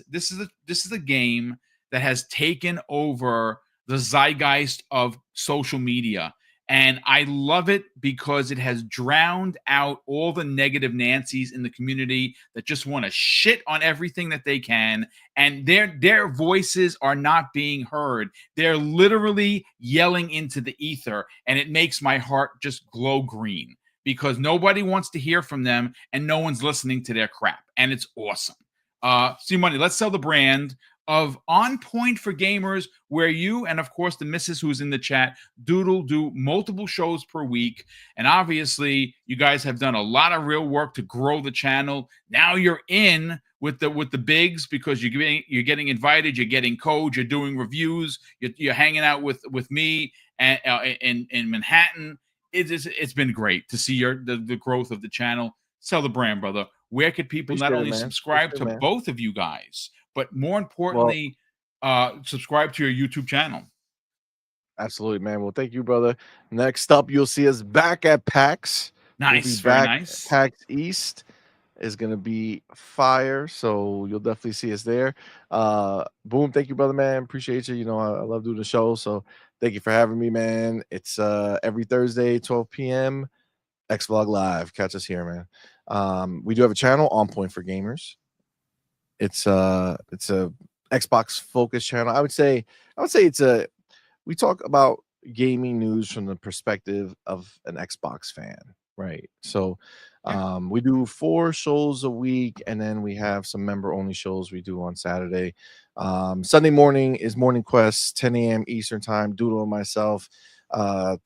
[SPEAKER 1] a game that has taken over the zeitgeist of social media. And I love it because it has drowned out all the negative Nancys in the community that just want to shit on everything that they can. And their voices are not being heard. They're literally yelling into the ether. And it makes my heart just glow green because nobody wants to hear from them and no one's listening to their crap. And it's awesome. See money. Let's sell the brand of On Point for Gamers, where you and, of course, the missus who's in the chat, Doodle, do multiple shows per week. And obviously, you guys have done a lot of real work to grow the channel. Now you're in with the bigs because you're getting invited, you're getting codes, you're doing reviews, you're hanging out with me and in Manhattan. It's been great to see the growth of the channel. Sell the brand, brother. Where could people not only subscribe to both of you guys, but more importantly, subscribe to your YouTube channel?
[SPEAKER 2] Absolutely, man. Well, thank you, brother. Next up, you'll see us back at PAX.
[SPEAKER 1] Nice,
[SPEAKER 2] very
[SPEAKER 1] nice.
[SPEAKER 2] PAX East is going to be fire, so you'll definitely see us there. Boom, thank you, brother, man. Appreciate you. I love doing the show, so thank you for having me, man. It's every Thursday, 12 p.m. Xvlog Live. Catch us here, man. We do have a channel, On Point for Gamers. It's a Xbox focused channel. I would say we talk about gaming news from the perspective of an Xbox fan, right? So we do 4 shows a week, and then we have some member only shows we do on Saturday. Sunday morning is Morning Quest, 10 a.m. Eastern Time, Doodle and myself.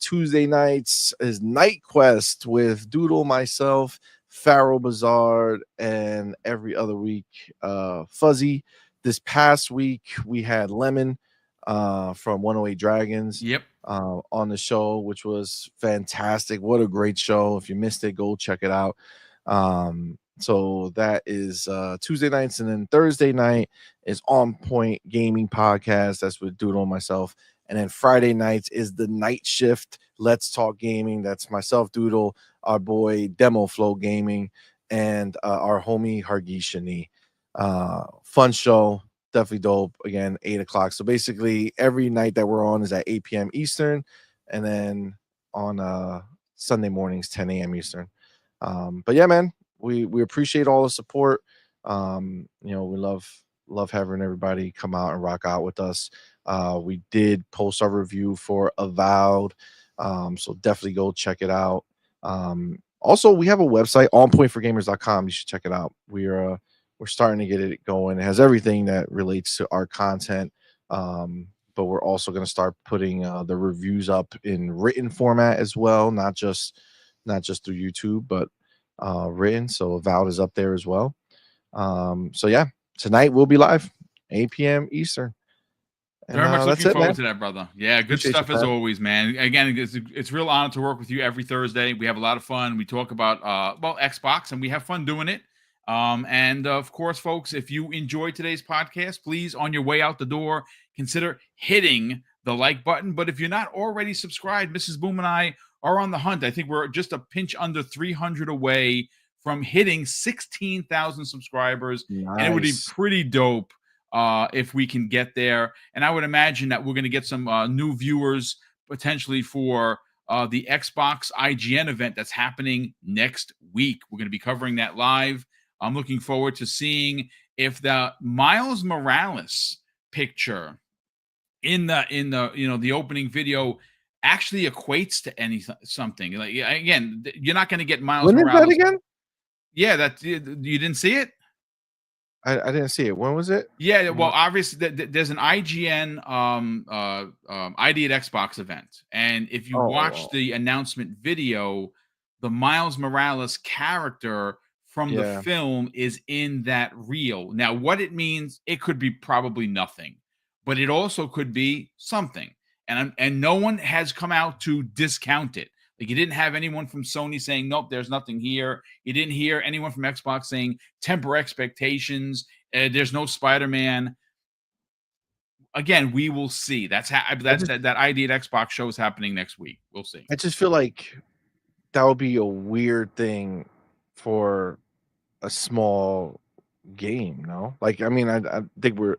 [SPEAKER 2] Tuesday nights is Night Quest with Doodle, myself, Pharaoh Bazaar, and every other week Fuzzy. This past week we had Lemon from 108 Dragons on the show, which was fantastic. What a great show. If you missed it, go check it out. So that is Tuesday nights, and then Thursday night is On Point Gaming Podcast. That's with Doodle and myself. And then Friday nights is the night shift. Let's Talk Gaming. That's myself, Doodle, our boy Demo Flow Gaming, and our homie Hargi Shani. Fun show, definitely dope. Again, 8 o'clock. So basically, every night that we're on is at 8 p.m. Eastern, and then on Sunday mornings, 10 a.m. Eastern. But yeah, man, we appreciate all the support. You know, we love having everybody come out and rock out with us. We did post our review for Avowed, so definitely go check it out. Also, we have a website, onpointforgamers.com. You should check it out. We're starting to get it going. It has everything that relates to our content. But we're also going to start putting the reviews up in written format as well, not just through YouTube, but written. So Avowed is up there as well. So yeah, tonight we'll be live 8 p.m. Eastern. And,
[SPEAKER 1] very much looking forward
[SPEAKER 2] man.
[SPEAKER 1] to that, brother. Yeah, good
[SPEAKER 2] Appreciate
[SPEAKER 1] stuff
[SPEAKER 2] you,
[SPEAKER 1] as
[SPEAKER 2] man.
[SPEAKER 1] always, man. Again, it's real honor to work with you every Thursday. We have a lot of fun. We talk about Xbox, and we have fun doing it. And of course, folks, if you enjoyed today's podcast, please, on your way out the door, consider hitting the like button. But if you're not already subscribed, Mrs. Boom and I are on the hunt. I think we're just a pinch under 300 away from hitting 16,000 subscribers.
[SPEAKER 2] Nice.
[SPEAKER 1] And it would be pretty dope if we can get there. And I would imagine that we're going to get some new viewers potentially for the Xbox IGN event that's happening next week. We're going to be covering that live. I'm looking forward to seeing if the Miles Morales picture in the opening video actually equates to something. Like, again, you're not going to get Miles Morales.
[SPEAKER 2] When is that again?
[SPEAKER 1] Yeah, that you didn't see it.
[SPEAKER 2] I didn't see it. When was it?
[SPEAKER 1] Yeah, well, obviously, there's an IGN ID at Xbox event, and if you watch the announcement video, the Miles Morales character from the film is in that reel. Now, what it means, it could be probably nothing, but it also could be something, and no one has come out to discount it. Like, you didn't have anyone from Sony saying, nope, there's nothing here. You didn't hear anyone from Xbox saying, temper expectations. There's no Spider-Man. Again, we will see. That ID at Xbox show is happening next week. We'll see.
[SPEAKER 2] I just feel like that would be a weird thing for a small game, no? Like, I mean, I think we're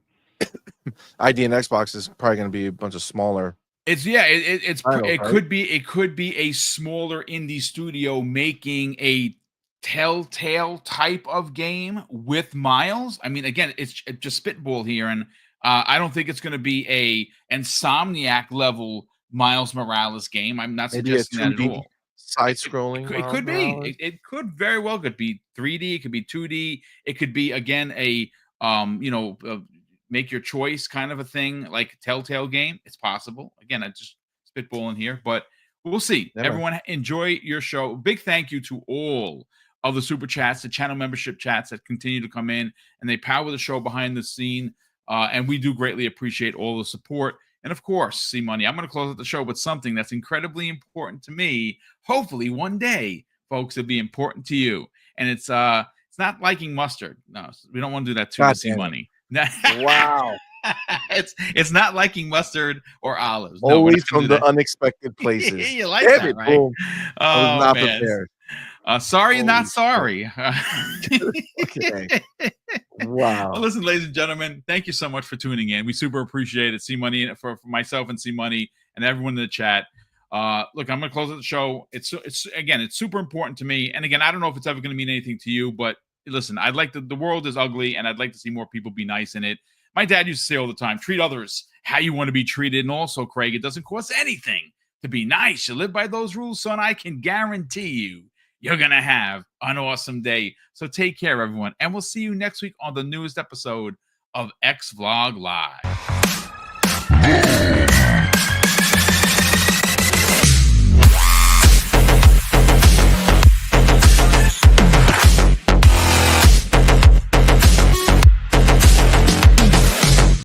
[SPEAKER 2] ID and Xbox is probably going to be a bunch of smaller.
[SPEAKER 1] It could be a smaller indie studio making a Telltale type of game with Miles. I mean, again, it's just spitball here, and I don't think it's going to be a Insomniac level Miles Morales game. I'm not suggesting that at all.
[SPEAKER 2] Side scrolling.
[SPEAKER 1] It could be. It could very well could be 3D. It could be 2D. It could be, again, a make your choice kind of a thing, like Telltale game. It's possible. Again, I just spitballing here, but we'll see.
[SPEAKER 2] Never.
[SPEAKER 1] Everyone, enjoy your show. Big thank you to all of the super chats, the channel membership chats that continue to come in, and they power the show behind the scene. And we do greatly appreciate all the support. And of course, C Money, I'm going to close out the show with something that's incredibly important to me. Hopefully one day, folks, it'll be important to you. And it's not liking mustard. No, we don't want to do that to C Money.
[SPEAKER 2] Wow.
[SPEAKER 1] It's not liking mustard or olives.
[SPEAKER 2] Always from the unexpected places.
[SPEAKER 1] You like that, right?
[SPEAKER 2] Boom. I was not prepared.
[SPEAKER 1] Sorry, not sorry.
[SPEAKER 2] Okay. Wow.
[SPEAKER 1] Well, listen, ladies and gentlemen, thank you so much for tuning in. We super appreciate it. C Money, for myself and C Money and everyone in the chat. Look, I'm going to close out the show. It's super important to me. And again, I don't know if it's ever going to mean anything to you, but listen, I'd like the world is ugly, and I'd like to see more people be nice in it. My dad used to say all the time, treat others how you want to be treated. And also, Craig, it doesn't cost anything to be nice. You live by those rules, son. I can guarantee you're going to have an awesome day. So take care, everyone. And we'll see you next week on the newest episode of X Vlog Live.